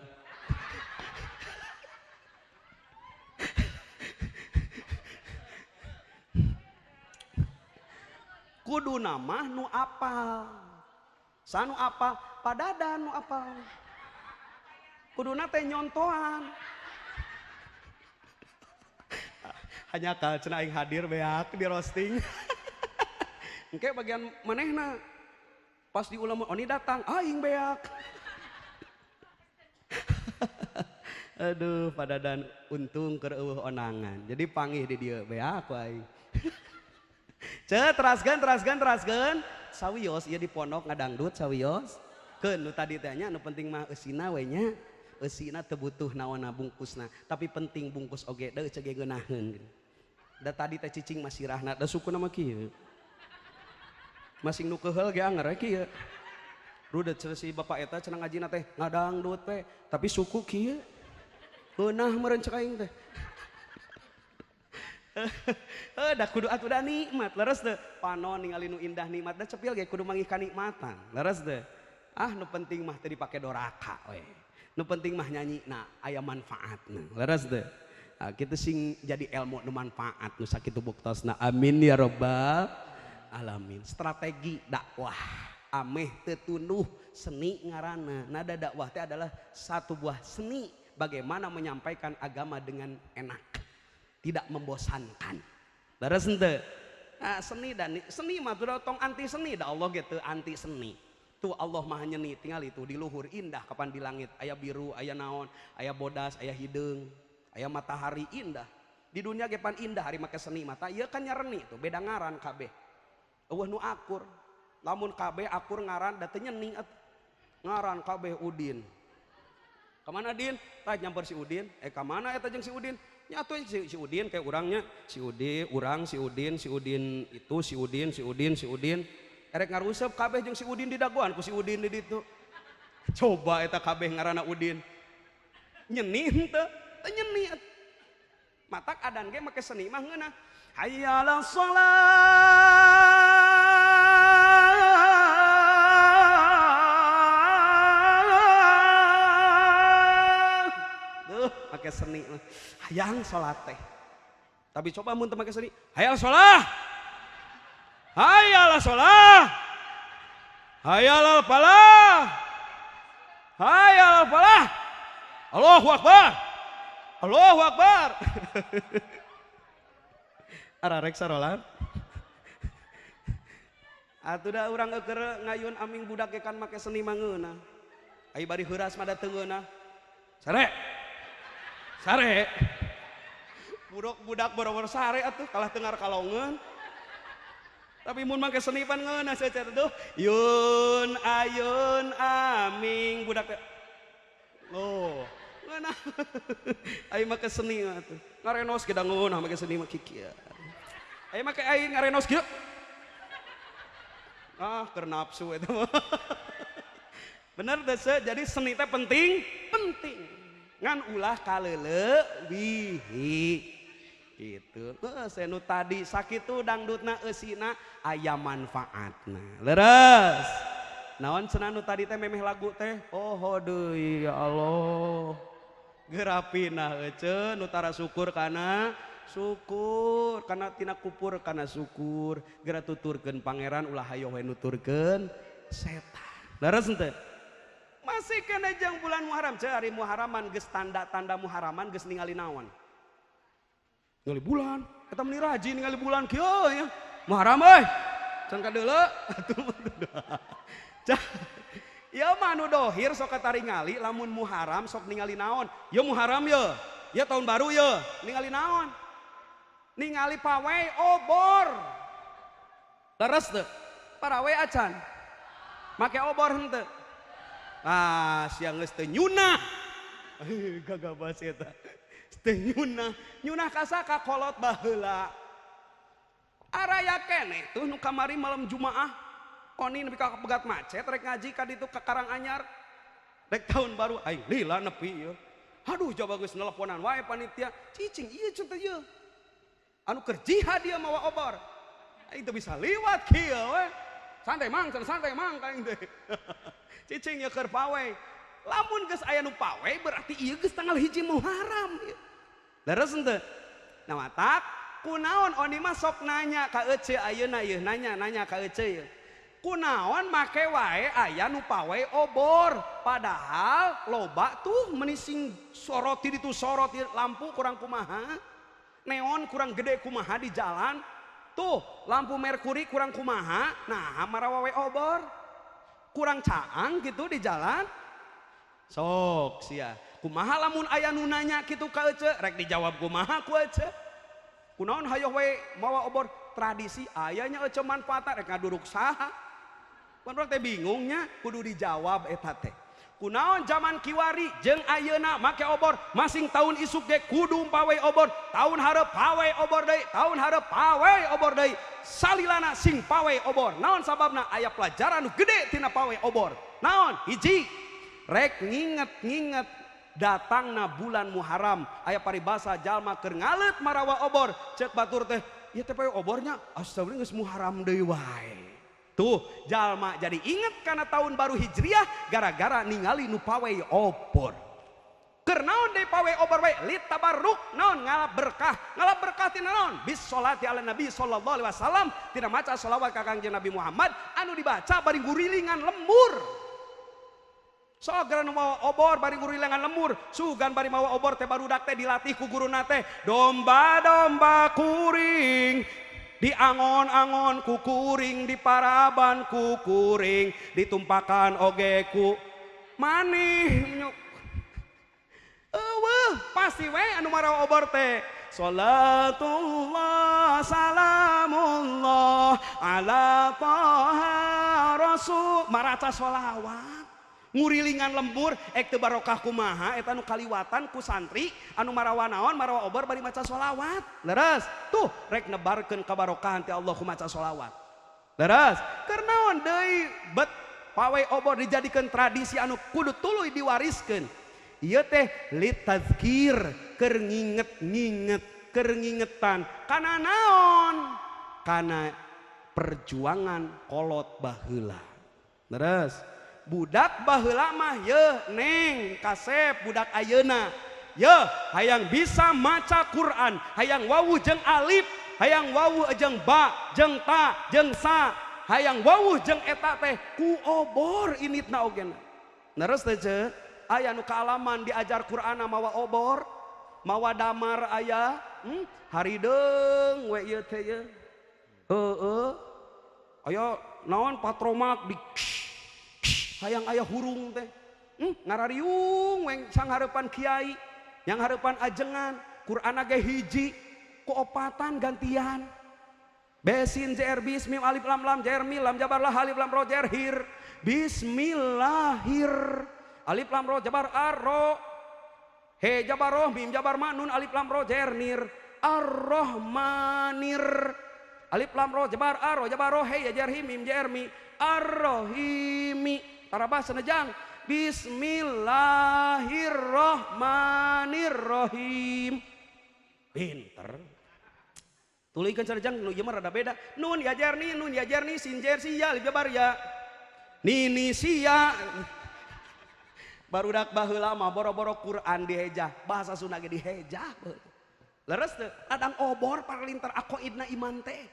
Kudu nama nu apal. Sanu apa? Padadan nu apal. Kuduna teh nyontoan. Hanya ka cenah aing hadir beak di roasting. Engke bagian manehna pas di ulama oni datang aing beak. Aduh padadan untung keur eueuh onangan. Jadi panggih di dieu beak wae. Teraskeun. Sawios ieu di pondok ngadangdut sawios. Keun nu tadi teh nya nu penting mah eusina we nya. Eusina teu butuh naonna bungkusna, tapi penting bungkus oge deui cege ngeunaheun. Da tadi teh cicing masirahna da sukuna mah kieu. Masing nu keheul ge anger kieu. Rudet si bapak eta cenah ngajina teh ngadangdut teh, tapi suku kieu. Heunah meureun cek aing teh. Da kudu atuh da nikmat leres teu panon ningali nu indah nikmat da cepil ge kudu mangih kanikmatan leres teu nu penting mah teu dipake doraka we nu penting mah nyanyina aya manfaatna leres teu kitu sing jadi ilmu nu manfaat nu sakitu buktosna amin ya rabbal alamin. Strategi dakwah ameh teu tunduh seni ngaranna. Nada dakwah teh adalah satu buah seni bagaimana menyampaikan agama dengan enak, tidak membosankan. Leres henteu? Seni mah tong anti seni da Allah gitu anti seni. Tuh Allah mah nyeni tinggal itu di luhur indah kapan di langit aya biru, aya naon, aya bodas, aya hideung, aya matahari indah. Di dunia ge pan indah hari make seni mata ieu kan nyareni tuh beda ngaran kabeh. Eueuh nu akur. Lamun kabeh akur ngaran da teu nyeni ngaran kabeh Udin. Kemana Din? Tah nyamper si Udin. Kemana eta jeung si Udin? Nyatu si Udin kayak orangnya. Si Udin, urang si Udin itu si Udin. Erek ngarusep kabeh jeung si Udin di dagoan ku si Udin di ditu. Coba eta kabeh ngaranna Udin. Nyeni henteu? Teu nyeni. Matak adan ge make seni mah ngeunah. Hayya 'alas shalah. Duh, make seni mah. Hayang salat teh. Tapi coba mun teu make seni, hayal shalah. Hayal shalah. Hayal falah. Hayal falah. Allahu akbar. Allahu akbar. Ararek sarolat. Atuh da urang eukeur ngayun aming budak kan make seni mangeuna. Ai bari heuras mah dateungeuna. Sare. Sare. Budak boro-boro sare atuh kalah tengar kalongeun. Tapi mun make seni pan ngeuna secer tuh. Yun ayun aming budak teh. Oh. Ngeunah. Ai make seni atuh. Ngarenos ge da ngeunah make seni mah kikieu. Ayo make aing ngarenos kieu. Keur nafsu eta mah. Bener teh se, jadi seni teh penting. Ngan ulah kaleulewihi. Gitu. Saya nu tadi sakitu dangdutna eusina aya manfaatna. Leres. Naon cenah nu tadi teh memeh lagu teh? Oh deui ya Allah. Gerapina euceun nu tara syukur kana syukur, kana tina kupur kana syukur, geura tuturkeun pangeran ulah hayo we nuturkeun setan. Leres henteu? Masih kena jeung bulan Muharram, cari Muharraman geus tanda-tanda Muharraman geus ningali naon? Ningali bulan, eta meni rajin ningali bulan kieu ya. Muharram euy. Can kadeuleu atuh. Ya mah nu dohir sok kataringali lamun Muharram sok ningali naon? Ya Muharram ya. Ya tahun baru ya, ningali naon? Ningali pawai obor. Leres teu? Parawe acan. Make obor henteu? Ah, siang geus teu nyunah. Gagabas eta. Teu nyunah. Nyunah ka saka kolot baheula. Araya keneh tuh nu kamari malam Jumaah. Oni nepi ka begat macet rek ngaji ka ditu ka Karanganyar. Rek tahun baru aing lila nepi ieu. Aduh coba geus nelponan wae panitia. Cicing ieu cenah ieu. Anu keur jihad dia mawa obor. Aing teu bisa liwat kieu we. Santai mang ka aing teh. Cicing ya keur pawai. Lamun geus aya nu pawai berarti ieu geus tanggal 1 Muharram. Leres henteu? Nah matak kunaon oni mah sok nanya ka ece ayeuna ieu nanya ka ece ieu. Kunaon make wae aya nu pawai obor padahal loba tuh menising soroti ditu soroti lampu kurang kumaha. Neon kurang gede kumaha di jalan tuh lampu merkuri kurang kumaha nah marawawe obor kurang caang gitu di jalan sok sia kumaha lamun aya nu nanya kitu ka ece rek dijawab kumaha ku ece kunaon hayo we mawa obor tradisi ayanya ece manfaatna rek ngaduruk saha pan urang teh bingungnya kudu dijawab eta teh kunaon zaman kiwari jeung ayeuna make obor masing tahun isuk ge kudu pawai obor tahun hareup pawai obor deui tahun hareup pawai obor deui salilana sing pawai obor naon sababna aya pelajaran nu gede tina pawai obor naon hiji rek nginget datangna bulan Muharram aya paribasa jalma keur ngaleut marawa obor ceuk batur teh ieu teh pawai obornya astagfirullah geus Muharram deui wae. Tuh jalma jadi inget karena tahun baru Hijriah gara-gara ningali nu pawai obor. Keur naon deui pawai obor we? Lit tabarruk naon ngalap berkah tina naon? Bis sholati ala Nabi sallallahu alaihi wasallam tina maca sholawat ka Kangjeng Nabi Muhammad anu dibaca bari gurilingan lembur. Sogara nu mawa obor bari gurilingan lembur, sugan bari mawa obor teh barudak teh dilatih ku guruna teh domba-domba kuring diangon-angon ku kuring diparaban ku kuring ditumpakan oge ku manih pasti we anu marawa obor teh salatullah salamullah ala taha rasul maraca sholawat ngurilingan lembur teu barokah kumaha eta nu kaliwatan ku santri anu marawa naon marawa obor bari maca sholawat leres tuh rek nebarkeun kabarokahan ti Allah ku maca sholawat leres keur naon deui bet pawai obor dijadikeun tradisi anu kudu tuluy diwariskeun ieu teh litazkir keur nginget-nginget keur ngingetan kana naon kana perjuangan kolot baheula leres budak baheula mah ye neng kasep budak ayeuna ye hayang bisa maca Quran hayang wawu jeung alif hayang wawu jeung ba jeung ta jeung sa hayang wawuh jeung eta teh ku obor initna ogena leres teh ce aya nu kaalaman diajar Quran mawa obor mawa damar aya harideung we ieu teh ye aya naon patromak di hayang aya hurung teh ngarariung weng sanghareupan kiai yang hareupan ajengan Quran ge hiji ku opatan gantian besin jer bis mim alif lam lam jer mi lam jabar lah alif lam ro jer hir bismillahir alif lam ro jabar arro he jabar roh mim jabar ma nun alif lam ro jer nir ar-rahmanir alif lam ro jabar arro jabar roh he jer him mim jer mi ar-rahimi tarabah senejang bismillahirrahmanirrahim pinter tuluykeun senejang nu ieu mah rada beda nun yajarni sin jer sia alif jabar ya nini sia barudak baheula mah boro-boro Quran dihejah bahasa Sunda ge dihejah leres teu adang obor parlintar aqaidna iman teh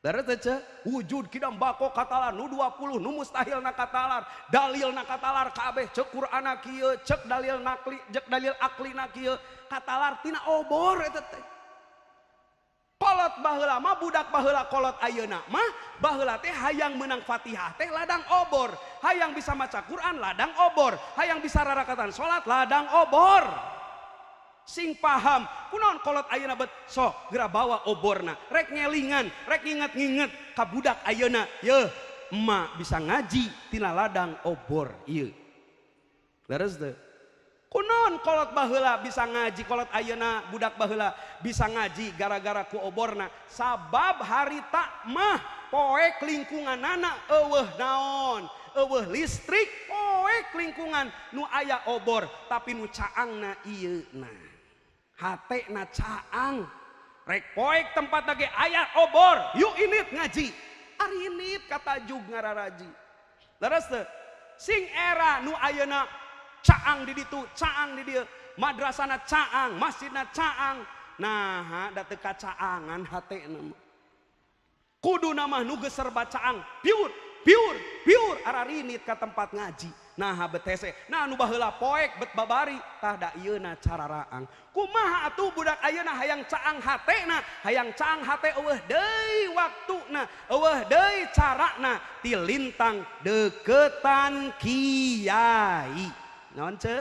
leres teh ce wujud kidam bako katalar nu 20 nu mustahilna katalar dalilna katalar kabeh ceuk Qur'ana kieu ceuk dalil nakli ceuk dalil aklina kieu katalar tina obor eta teh kolot baheula mah budak baheula kolot ayeuna mah baheula teh hayang menang Fatihah teh ladang obor hayang bisa maca Quran ladang obor hayang bisa rarakatan salat ladang obor sing paham kunaon kolot ayeuna bet sok geura bawa oborna rek ngelingan rek nginget-nginget ka budak ayeuna ye emak bisa ngaji tina ladang obor ieu leres teu kunaon kolot baheula bisa ngaji kolot ayeuna budak baheula bisa ngaji gara-gara ku oborna sabab harita mah poek lingkunganana eueuh naon eueuh listrik poek lingkungan nu aya obor tapi nu caangna ieuna hatena caang rek poek tempat lagi aya obor yuk init ngaji ari init kata jug ngararaji leres teu sing era nu ayeuna caang di ditu caang di dieu madrasana caang masjidna caang nah da teu kacaangan hatena kudu nama nu geus serba caang piur ararinit ka tempat ngaji nah betese nah nu baheula poek bet babari tah da ieuna cararaang kumaha atuh budak ayeuna hayang caang hatena hayang caang hate eueuh deui waktuna eueuh deui carana ti lintang deketan kiai naon ce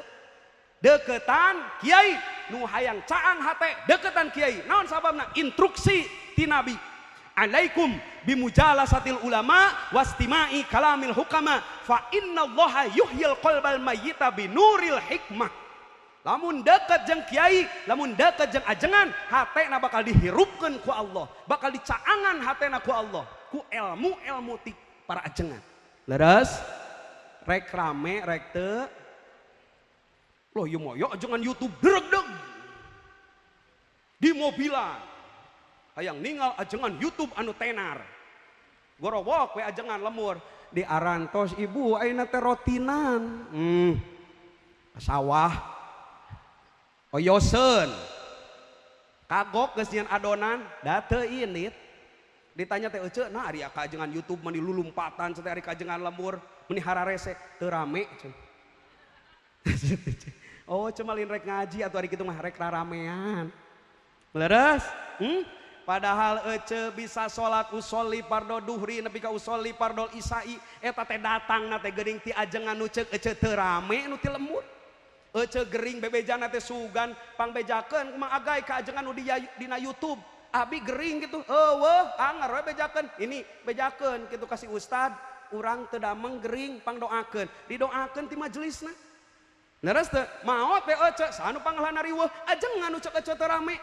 deketan kiai nu hayang caang hate deketan kiai naon sababna instruksi ti nabi alaikum bimujalasatil ulama wastimai kalamil hukama fa innallaha yuhyil qalbal mayyita binuril hikmah lamun deket jeung kiai lamun deket jeung ajengan hatena bakal dihirupkeun ku Allah bakal dicaangan hatena ku Allah ku ilmu ti para ajengan leres rek rame rek teu loh ieu mah ya ajengan YouTube deregdeg di mobilan hayang ningal ajengan YouTube anu tenar gorowok we ajengan lemur di arantos ibu ayeuna teh rotinan sawah oyoseun kagok geus nyeun adonan da teu init ditanya teh euceuk nah ari ka ajengan YouTube meni lulumpatan teh ari ka ajengan lemur meni hararese teu rame oh cuma lain rek ngaji atau hari kitu mah rek raramean leres padahal ece bisa sholat usolli pardo duhri nepi ka usolli pardo isai eta teh datang teh geuning ti ajengan nu ceuk ece teu rame nu ti lembur ece gering bebejana teh sugan pangbejakeun kumaha agay ka ajengan nu dina YouTube abi gering gitu eueuh anger we bejakeun ini bejakeun kitu kasih ustad urang teu dameng gering pangdoakeun didoakeun ti majelisna leres teu maot teh ece sanu pangahlana riweuh ajengan nu cek ece teu rame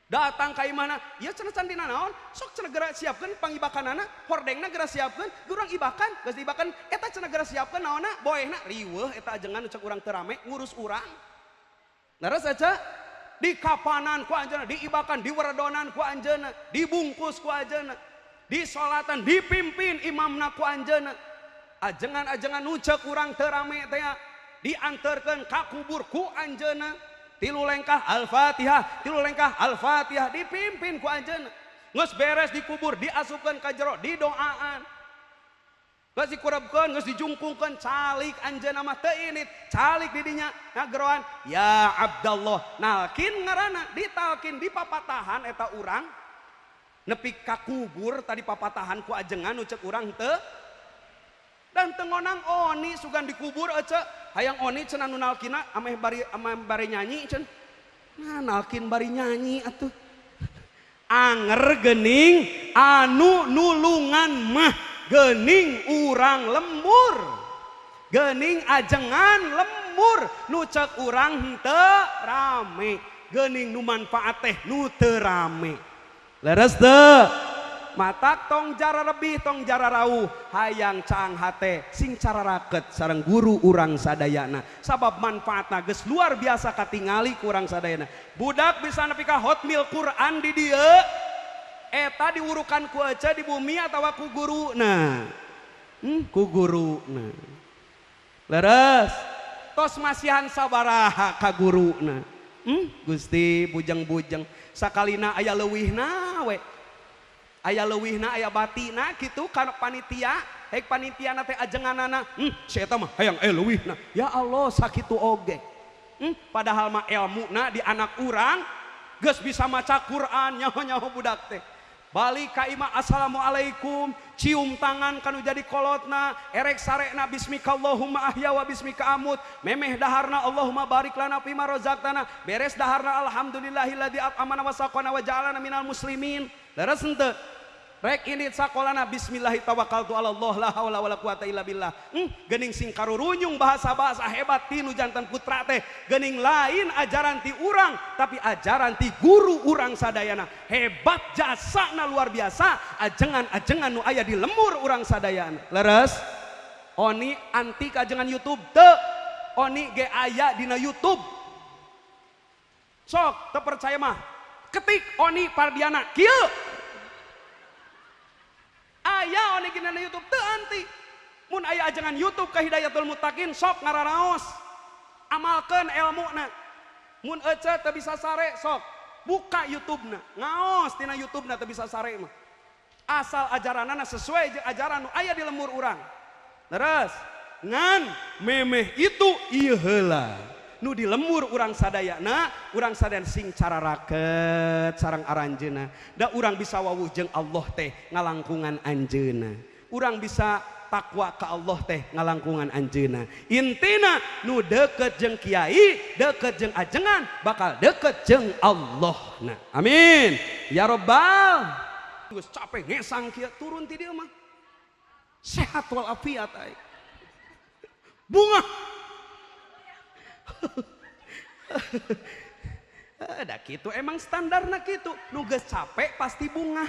datang ka imahna ieu cenah candina naon sok cenah geura siapkeun pangibakanana hordengna geura siapkeun urang ibakan geus diibakan eta cenah geura siapkeun naonna boehna riweuh eta ajengan nu cek urang teu rame ngurus urang leres ece di kapanan ku anjeunna diibakan diweredonan ku anjeunna dibungkus ku anjeunna di salatan dipimpin imamna ku anjeunna ajengan-ajengan nu cek urang teu rame teh diantarkan ka kubur ku anjeunna tilu lengkah al-fatihah dipimpin ku anjeunna geus beres dikubur diasupkeun ka jero didoaan geus dikurebkeun geus dijungkungkeun calik anjeunna mah teu init calik di dinya ngageroan ya Abdallah nalkin ngaranna ditalkin di papatahan eta urang nepi ka kubur tadi papatahan ku ajengan nu ceuk urang teu dan tengonang oni sugan dikubur ece hayang oni cenah nu nalkina ameh bari nyanyi cen nah nalkin bari nyanyi atuh anger geuning anu nulungan mah geuning urang lembur geuning ajengan lembur nu ceuk urang teu rame geuning nu manfaat teh nu teu rame leres teu matak tong jara lebih tong jara rauh hayang cang hate sing cara raket sareng guru urang sadayana sabab manfaatna geus luar biasa katingali ku urang sadayana budak bisa nepi ka hotmil Quran di dieu eta diurukan ku ece di bumi atawa ku guruna ku guruna leres tos masihan sabaraha ka guruna Gusti bujeng-bujeng sakalina aya leuwihna we aya leuwihna aya batina kitu kana panitia hek panitiana teh ajenganana si eta mah hayang leuwihna ya Allah sakitu oge padahal mah ilmuna di anak urang geus bisa maca Quran nyaho-nyaho budak teh balik ka imah assalamualaikum cium tangan kanu jadi kolotna erek sarekna bismika Allahumma ahya wa bismika amut memeh daharna Allahumma barik lana fima razaqtana beres daharna alhamdulillahilladzi at'amana wa saqana wa ja'alana minal muslimin leres henteu rek ini sakolana bismillahi tawakkaltu ala Allah la haula wala quwata illa billah geuning sing karurunyung bahasa-bahasa hebat ti nu janten putra teh geuning lain ajaran ti urang tapi ajaran ti guru urang sadayana hebat jasana luar biasa ajengan-ajengan nu aya di lemur urang sadayana leres oni anti kajengan YouTube teu oni ge aya dina YouTube sok teu percaya mah ketik oni Pardiana kieu aya oni gina YouTube teu anti mun aya ajengan YouTube ka Hidayatul Muttaqin sok ngararaos amalkeun ilmuna mun ece teu bisa sare sok buka YouTube-na ngaos tina YouTube-na teu bisa sare mah asal ajaranana sesuai jeung ajaran nu aya di lemur urang terus ngan memeh itu ieu heula nu di lemur urang sadayana urang sadayana sing cara raket sareng aranjeuna da urang bisa wawuh jeung Allah teh ngalangkungan anjeuna urang bisa takwa ka Allah teh ngalangkungan anjeuna intina nu deukeut jeung kiai deukeut jeung ajengan bakal deukeut jeung Allah nah amin ya robbal geus capek ngesang kieu turun ti dieu mah sehat walafiat ai bunga da gitu emang standarna gitu nu geus capek pasti bunga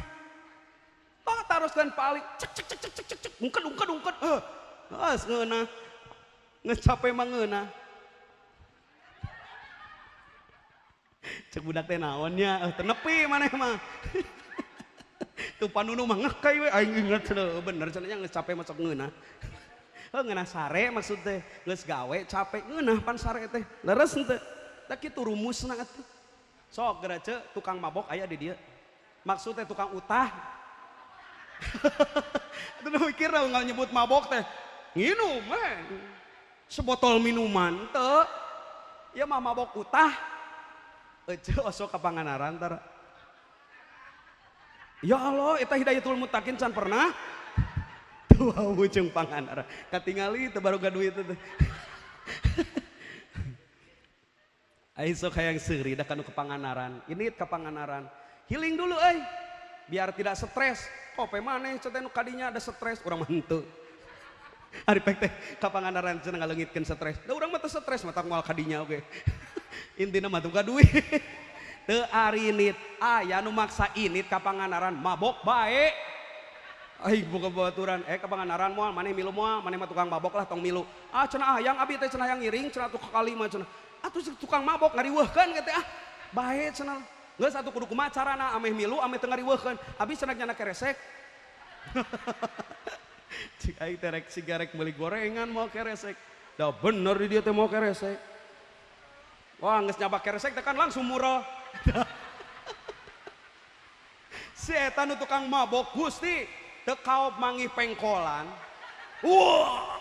toh taroskeun paling cek cek cek cek cek cek ungked geus ngeunah geus capek mah ngeunah cek budak teh naon nya teu nepi maneh mah tuh panunu mah ngekei we aing inget bener cenah geus capek masuk ngeunah ngeunah sare maksud teh geus gawe capek ngeunah pan sare teh leres henteu da kitu rumusna atuh sok geura ceuk tukang mabok aya di dieu maksud teh tukang utah atuh mikir nggak nyebut mabok teh nginum sebotol minuman teu ieu mah mabok utah ece osok ka Panganaran tar ya Allah eta Hidayatul Muttaqin can pernah wah ujung Pangandaran katingali teu baru duit teh ai sok hayang seuri da kanu ke Pangandaran ini ke Pangandaran healing dulu euy biar tidak stres. Kope maneh cenah kadinya ada stres urang mah henteu. Ari pek teh kapanganaran cenah ngaleungitkeun stres. Da urang mah teu stres mah tak moal kadinya oge. Intina mah tunggu duit. Teu arinit aya nu maksa init kapanganaran mabok bae. Aing boga baturan kapanganaran moal maneh milu moal maneh mah tukang mabok lah tong milu. Cenah hayang abi teh cenah hayang ngiring cenah atuh kali mah cenah. Atuh tukang mabok ngariweuhkeun ge teh bae cenah. Geus atuh kudu kumaha carana ameh milu ameh teu ngariweuhkeun. Abi cenah nyana keresek. Cik aing teh rek sigarek meuli gorengan moal keresek. Da bener di dieu teh moal keresek. Wah geus nyabak keresek teh kan langsung murah. Si eta nu tukang mabok Gusti teu kaop manggih pengkolan. Wah.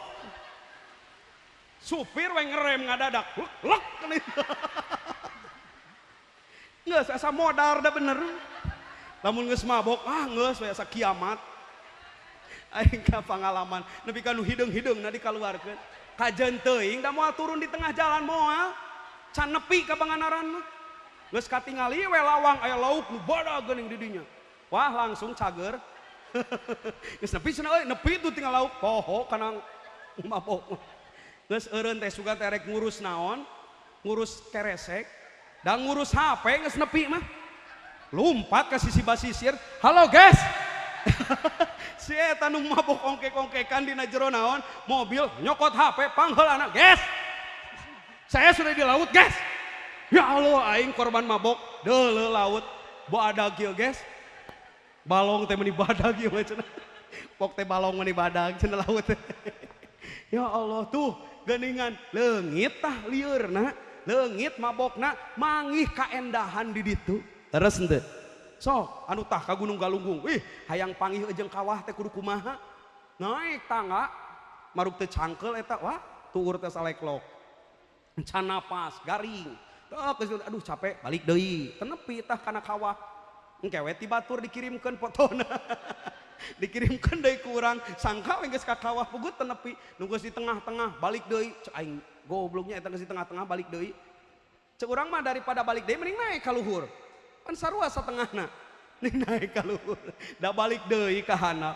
Supir we ngerem ngadadak. Lek. Geus asa modar da bener. Lamun geus mabok geus we asa kiamat. Aing ka pangalaman nepi ka nu hideung-hideungna dikaluarkeun. Kajen teuing da moal turun di tengah jalan moal. Can nepi ka Banganaran mah. Geus katingali we lawang aya lauk nu badag geuning di dinya. Wah langsung cager. Geus nepi cenah euy nepi tuh tinggal lauk poho kana mabok. Geus eureun teh suga teh rek ngurus naon? Ngurus keresek dan ngurus HP geus nepi mah. Lumpat ka sisi basisir. Halo guys. Si eta nu mabok ongkek-ongkekan dina jero naon? Mobil nyokot HP pangheulana, guys. Saya sudah di laut, guys. Ya Allah aing korban mabok deuleu laut. Badag ieu, guys. Balong teh meuni badag ieu cenah. Pok teh balong meuni badag cenah laut. Ya Allah tuh geuningan leungit tah liurna, leungit mabokna manggih kaendahan di ditu. Terus henteu. Sok anu tah ka Gunung Galunggung. Wih, hayang panggih jeung kawah teh kudu kumaha? Naik tangga maruk teu cangkel eta, wah, tuur teh saleklok. Can napas, garing. Aduh capek, balik deui. Teu nepi tah kana kawah. Engke we ti batur dikirimkeun fotona. Dikirimkeun deui ku urang, sangka we geus ka kawah pugut teu nepi. Nu geus di tengah-tengah balik deui. Cek aing gobloknya eta geus di tengah-tengah balik deui. Cek urang mah daripada balik deui mending naik ka luhur. Kan sarua satengahna. Ning naik ka luhur. Da balik deui ka handap.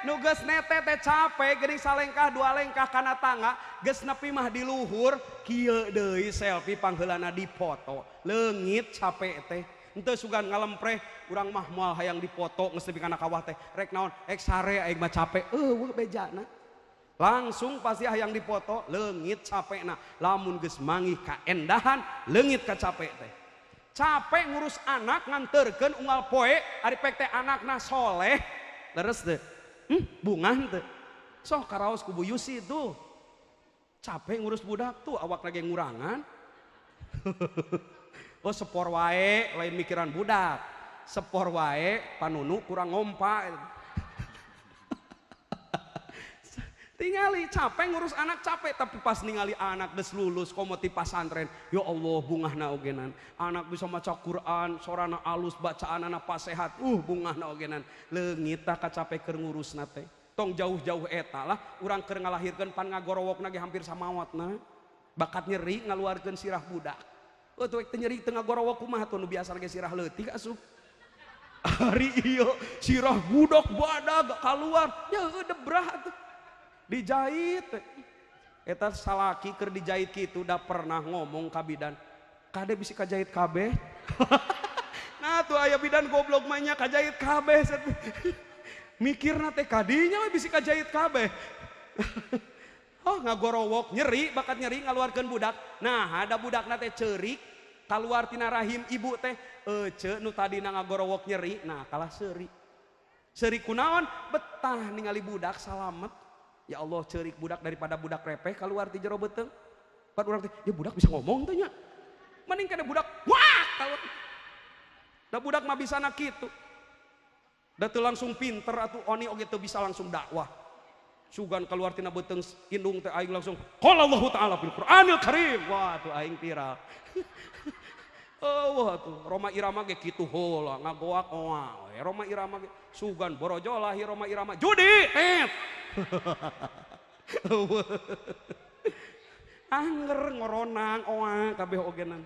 Nu geus nete teh capek geuning salengkah dua lengkah kana tangga, geus nepi mah di luhur, kieu deui selfie pangheulana dipoto. Leungit capek teh. Henteu sugan ngalempreh, urang mah moal hayang dipoto geus nepi kana kawah teh. Rek naon? Sare aing mah capek. Eueuh bejana. Langsung pasti hayang dipoto, leungit capekna. Lamun geus manggih kaendahan, leungit ka capek teh. Capek ngurus anak nganterkeun unggal poe ari pek teh anakna soleh leres teu bungah teu sok karaos ku Bu Yusi tuh capek ngurus budak tuh awak lagi ngurangan. Oh sepor wae lain mikiran budak, sepor wae panunu kurang ngompa. Tingali capek ngurus anak capek, tapi pas ningali anak geus lulus komo ti pasantren, ya Allah bungahna ogenan. Anak bisa maca Quran, sorana alus, bacaanana pasehat, bungahna ogenan. Leungit tah kacapek keur ngurusna teh. Tong jauh-jauh eta lah, urang keur ngalahirkeun pan ngagorowokna ge hampir samawatna. Bakat nyeri ngaluarkeun sirah budak. Tuh teu nyeri teu ngagorowok kumaha tuh nu biasa ge sirah leutik asup. Hari ieu sirah budak badag kaluar, ya debrah atuh. Dijahit eta salaki keur dijahit kitu da pernah ngomong ka bidan kade bisi kajahit kabeh. Nah tuh aya bidan goblok mah nya kajahit kabeh. Mikirna teh kadinya we bisi kajahit kabeh. Oh ngagorowok nyeri bakat nyeri ngaluarkeun budak. Nah ada budakna teh ceurik kaluar tina rahim ibu teh ece nu tadina ngagorowok nyeri nah kalah seuri. Seuri kunaon betah ningali budak salamet. Ya Allah ceurik budak daripada budak repeh keluar ti jero beuteung. Pan urang teh, ya budak bisa ngomong teh nya. Mending kada budak wah kalau. Da budak mah bisana kitu. Da teu langsung pinter atuh oni oge teu bisa langsung dakwah. Sugan keluar tina beuteung indung teh aing langsung qala Allahu taala fil Qur'anil Karim. Wah tuh aing viral. Oh tuh Roma Irama ge kitu heula ngagoak oa. Roma Irama ge sugan borojo lahir Roma Irama judi. Anger ngoronang oa kabeh ogenan.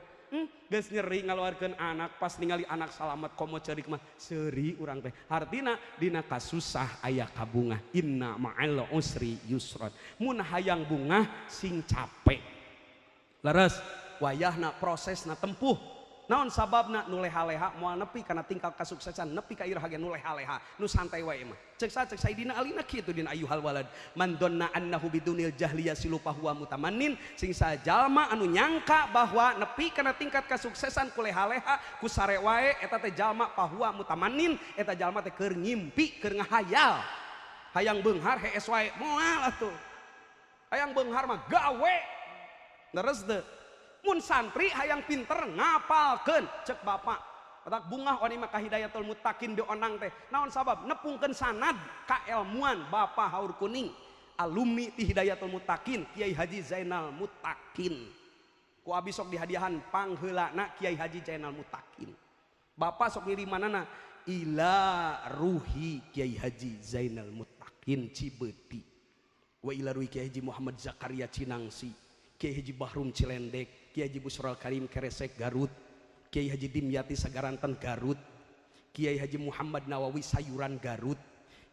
geus nyeri ngaluarkeun anak pas ningali anak salamet komo ceurik mah seuri urang teh hartina dina kasusah aya kabungah inna ma'al usri yusron mun hayang bungah sing capek leres wayahna prosesna tempuh naon sababna nu leha-leha moal nepi kana tingkat kasuksesan nepi ka iraha ge nu leha-leha nu santai wae mah cek saidina alina kitu dina ayyuhal walad man donna annahu bidunil jahliyah silupa huwa mutamannin sing sajalma anu nyangka bahwa nepi kana tingkat kasuksesan ku leha-leha ku sare wae eta teh jalma pahuwa mutamannin eta jalma teh keur ngimpi keur ngahayal hayang beunghar hees wae moal atuh hayang beunghar mah gawe leres teu mun santri hayang pinter ngapalkeun cek bapak otak bungah oni mah hidayatul muttaqin dionang teh naon sabab nepungkeun sanad kailmuan bapak haur kuning alumni ti hidayatul muttaqin Kiai Haji Zainal Muttaqin ku abi sok dihadiahan pangheulana Kiai Haji Zainal Muttaqin bapak sok ngirimanana ila ruhi Kiai Haji Zainal Muttaqin Cibeuti wa ila ruhi Kiai Haji Muhammad Zakaria Cinangsi Kiai Haji Bahrum Cilendek Kiai Haji Busrol Karim Keresek Garut Kiai Haji Dimyati Sagaranten Garut Kiai Haji Muhammad Nawawi Sayuran Garut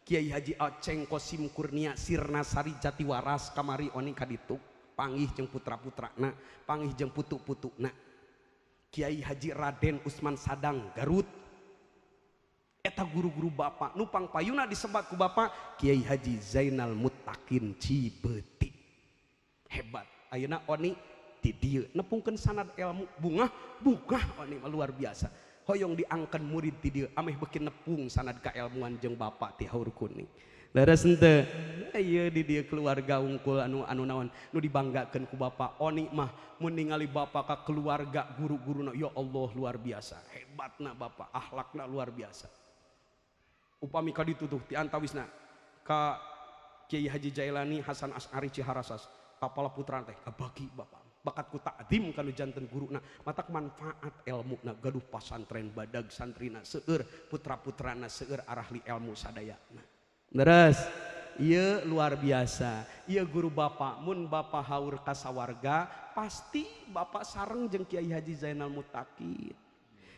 Kiai Haji Aceng Kosim Kurnia Sirnasari Jatiwaras kamari oni kaditu panggih jeung putra-putrana panggih jeung putu-putukna Kiai Haji Raden Usman Sadang Garut eta guru-guru bapak nupang payuna disebat ku bapak Kiai Haji Zainal Muttaqin Cibeuti hebat ayeuna oni di dieu nepungkeun sanad ilmu bungah oni luar biasa hoyong diangkeun murid di dieu ameh beuki nepung sanad kailmuan jeung bapak ti haur kuning leres henteu ieu di dieu keluarga unggul anu naon nu dibanggakeun ku bapak oni mah mun ningali bapak ka keluarga guru-guruna ya Allah luar biasa hebatna bapak akhlakna luar biasa upami ka ditu tuh ti antawisna ka Kiai Haji Jailani Hasan As'ari Ciharasas kapala putra teh kabagi bapak bakat ku ta'dim kanu janten guruna matak manfaat ilmuna gaduh pasantren badag santrina seueur putra-putrana seueur arahli ilmu sadayana leres ieu luar biasa ieu guru bapak mun bapak haur ka sawarga pasti bapak sareng jeung Kiai Haji Zainal Muttaqin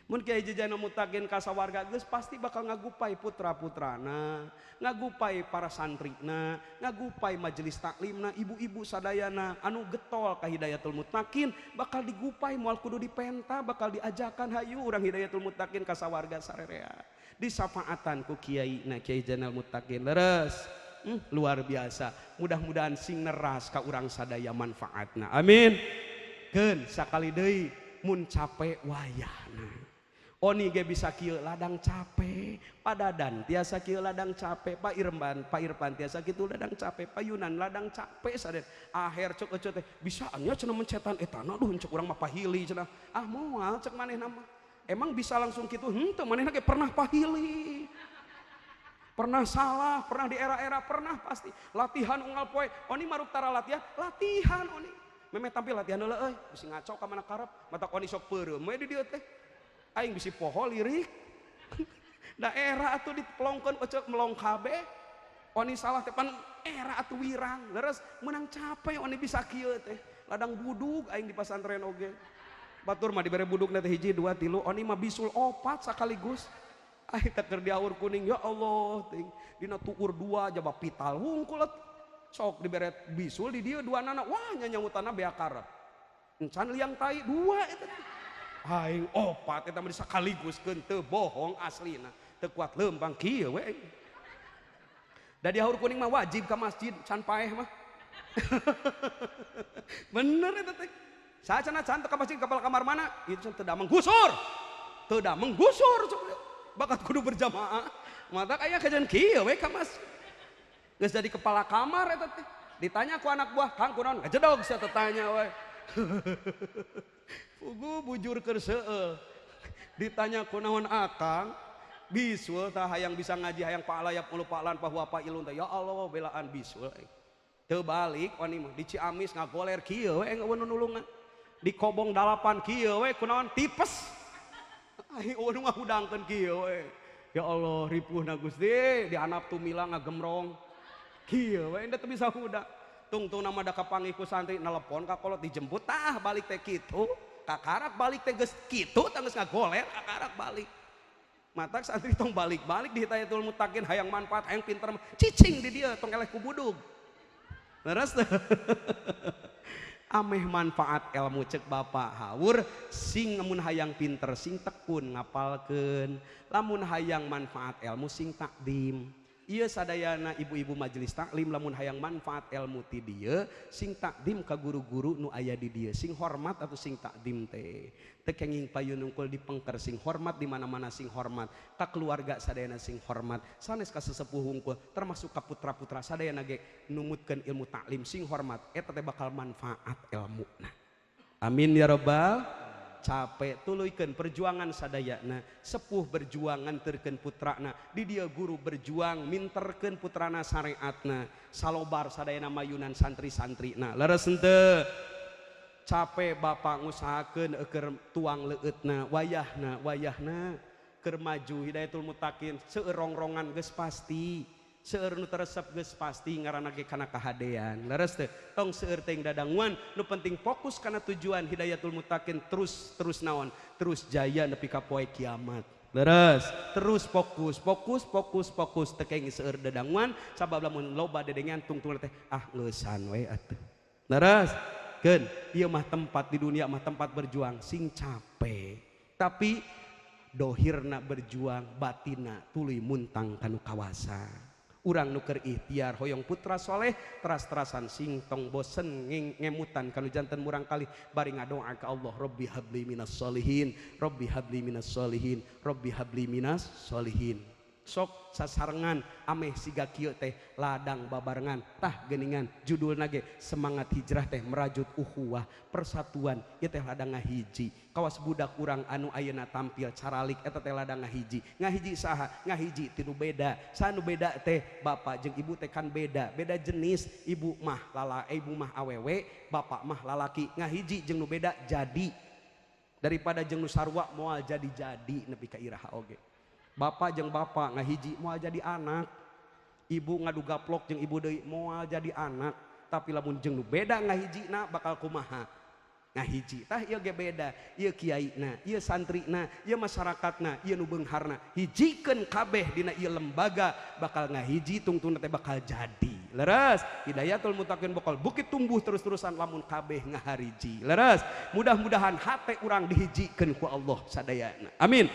mun Kiai Haji Zainal Muttaqin ka sawarga geus pasti bakal ngagupai putra-putrana ngagupai para santrina ngagupai majelis taklimna ibu-ibu sadayana anu getol ka Hidayatul Muttaqin bakal digupai moal kudu dipenta bakal diajakan hayu urang Hidayatul Muttaqin ka sawarga sarerea disafaatan ku kiai na Kiai Zainal Muttaqin leres luar biasa mudah-mudahan sing neras ka urang sadaya manfaatna amin keun sakali deui mun capek wayahna oni ge bisa kieu ladang capek padadan tiasa kieu ladang capek Pak Irfan tiasa kitu ladang capek Pak Yunan ladang capek saden akhir cek ece teh bisaannya cenah mencetan etana duh cek urang mah pahili cenah ah moal cek manehna mah emang bisa langsung kitu henteu manehna ge pernah pahili pernah salah pernah di era-era pernah pasti latihan unggal poe oni maruk tara latihan oni meme tampil latihan heula euy bisi ngaco ka mana karep matak oni sok peureum we di dieu teh aing bisi poho lirik daerah atuh dipelongkeun ecek melong kabe oni salah teh pan era atuh wirang leres menang capek oni bisa kieu teh ladang budug aing di pasantren oge batur mah dibere budugna teh hiji dua tilu oni mah bisul opat sakaligus aing teh keur diaur kuning ya Allah ting dina tukur dua jaba pital hungkul sok dibere bisul di dieu dua nana wah nyanyangutana bea karep encan liang tai dua eta aing opat eta mah sakaligus teu bohong aslina teu kuat leumpang kieu we da di haur kuning mah wajib ka masjid can paeh mah bener eta teh saacana can teu ka masjid kapal kamar mana itu teu da menggusur bakat kudu berjamaah matak aya kajian kieu we ka masjid geus jadi kepala kamar eta teh ditanya ku anak buah kang kunaon ngajedog sia teh tanya we pugu bujur keur seueuh ditanya kunaon akang bisul tah hayang bisa ngaji hayang paalayap ulu paalan pahuwa pa ilun teh ya Allah belaan bisul teu balik oni mah di Ciamis ngagoler kieu we eueuh nulungan di Kobong 8 kieu we kunaon tipes aing eueuh ngahudangkeun kieu we ya Allah ripuhna Gusti di anap tumila ngagemrong kieu we enda teu bisa huda tungtung nama da kapanggih ku santri nelpon ka kolot dijemput tah balik teh kitu kakarak balik teh geus kitu tanggeus ngagoler kakarak balik mata santri tong balik-balik di Hidayatul Muttaqin hayang manfaat hayang pinter cicing di dia tong eleh ku budug leres teh ameh manfaat ilmu cek bapak haur sing lamun hayang pinter sing tekun ngapalkeun lamun hayang manfaat ilmu sing takdim ieu sadayana ibu-ibu majelis taklim lamun hayang manfaat ilmu ti dieu sing takdim ka guru-guru nu aya di dieu sing hormat atau sing takdim teh teu kenging payun ungkul dipengker sing hormat di mana-mana sing hormat ka keluarga sadayana sing hormat sanes ka sesepuh hungkul termasuk ka putra-putra sadayana ge numutkeun ilmu taklim sing hormat eta teh bakal manfaat ilmuna amin ya rabbal capek tuluikeun perjuangan sadayana sepuh berjuang nganterkeun putrana di dia guru berjuang minterkeun putrana syariatna salobar sadayana mayunan santri-santrina leres henteu capek bapak ngusahakeun keur tuang leueutna wayahna keur maju Hidayatul Muttaqin seueur rongrongan geus pasti seueur nu teresep geus pasti ngaranna ge kana kahadean leres teh tong seueur teh dadanguan nu penting fokus kana tujuan Hidayatul Muttaqin terus naon terus jaya nepi ka poe kiamat leres terus fokus teh kenging seueur dadanguan sabab lamun loba dedengan tungtung teh ngeusan we atuh leres keun ieu mah tempat di dunia mah tempat berjuang sing capek tapi dohirna berjuang batina tuluy muntang kanu kawasa urang nuker ikhtiar hoyong putra soleh teras-terasan sing tong bosen ngemutan kalau jantan murang kali bari ngadoa ke Allah Rabbi habli minas solihin Rabbi habli minas solihin Rabbi habli minas solihin sok sasarengan ameh siga kieu teh ladang babarengan tah geuningan judulna ge semangat hijrah teh merajut ukhuwah persatuan ieu teh ladang ngahiji kawas budak urang anu ayeuna tampil caralik eta teh ladang ngahiji saha ngahiji tinu beda sanu beda teh bapak jeung ibu teh kan beda jenis ibu mah awewe bapak mah lalaki ngahiji jeung nu beda jadi daripada jeung nu sarua moal jadi nepi ka iraha oge bapak jeung bapak ngahiji moal jadi anak ibu ngadu gaplok jeung ibu deui moal jadi anak tapi lamun jeung nu beda ngahijina bakal kumaha ngahiji tah ieu ge beda ieu kiaina ieu santrina ieu masyarakatna ieu nu beungharna hijikeun kabeh dina ieu lembaga bakal ngahiji tungtungna teh bakal jadi leres Hidayatul Muttaqin bakal bukit tumbuh terus-terusan lamun kabeh ngahariji leres mudah-mudahan hate urang dihijikeun ku Allah sadayana amin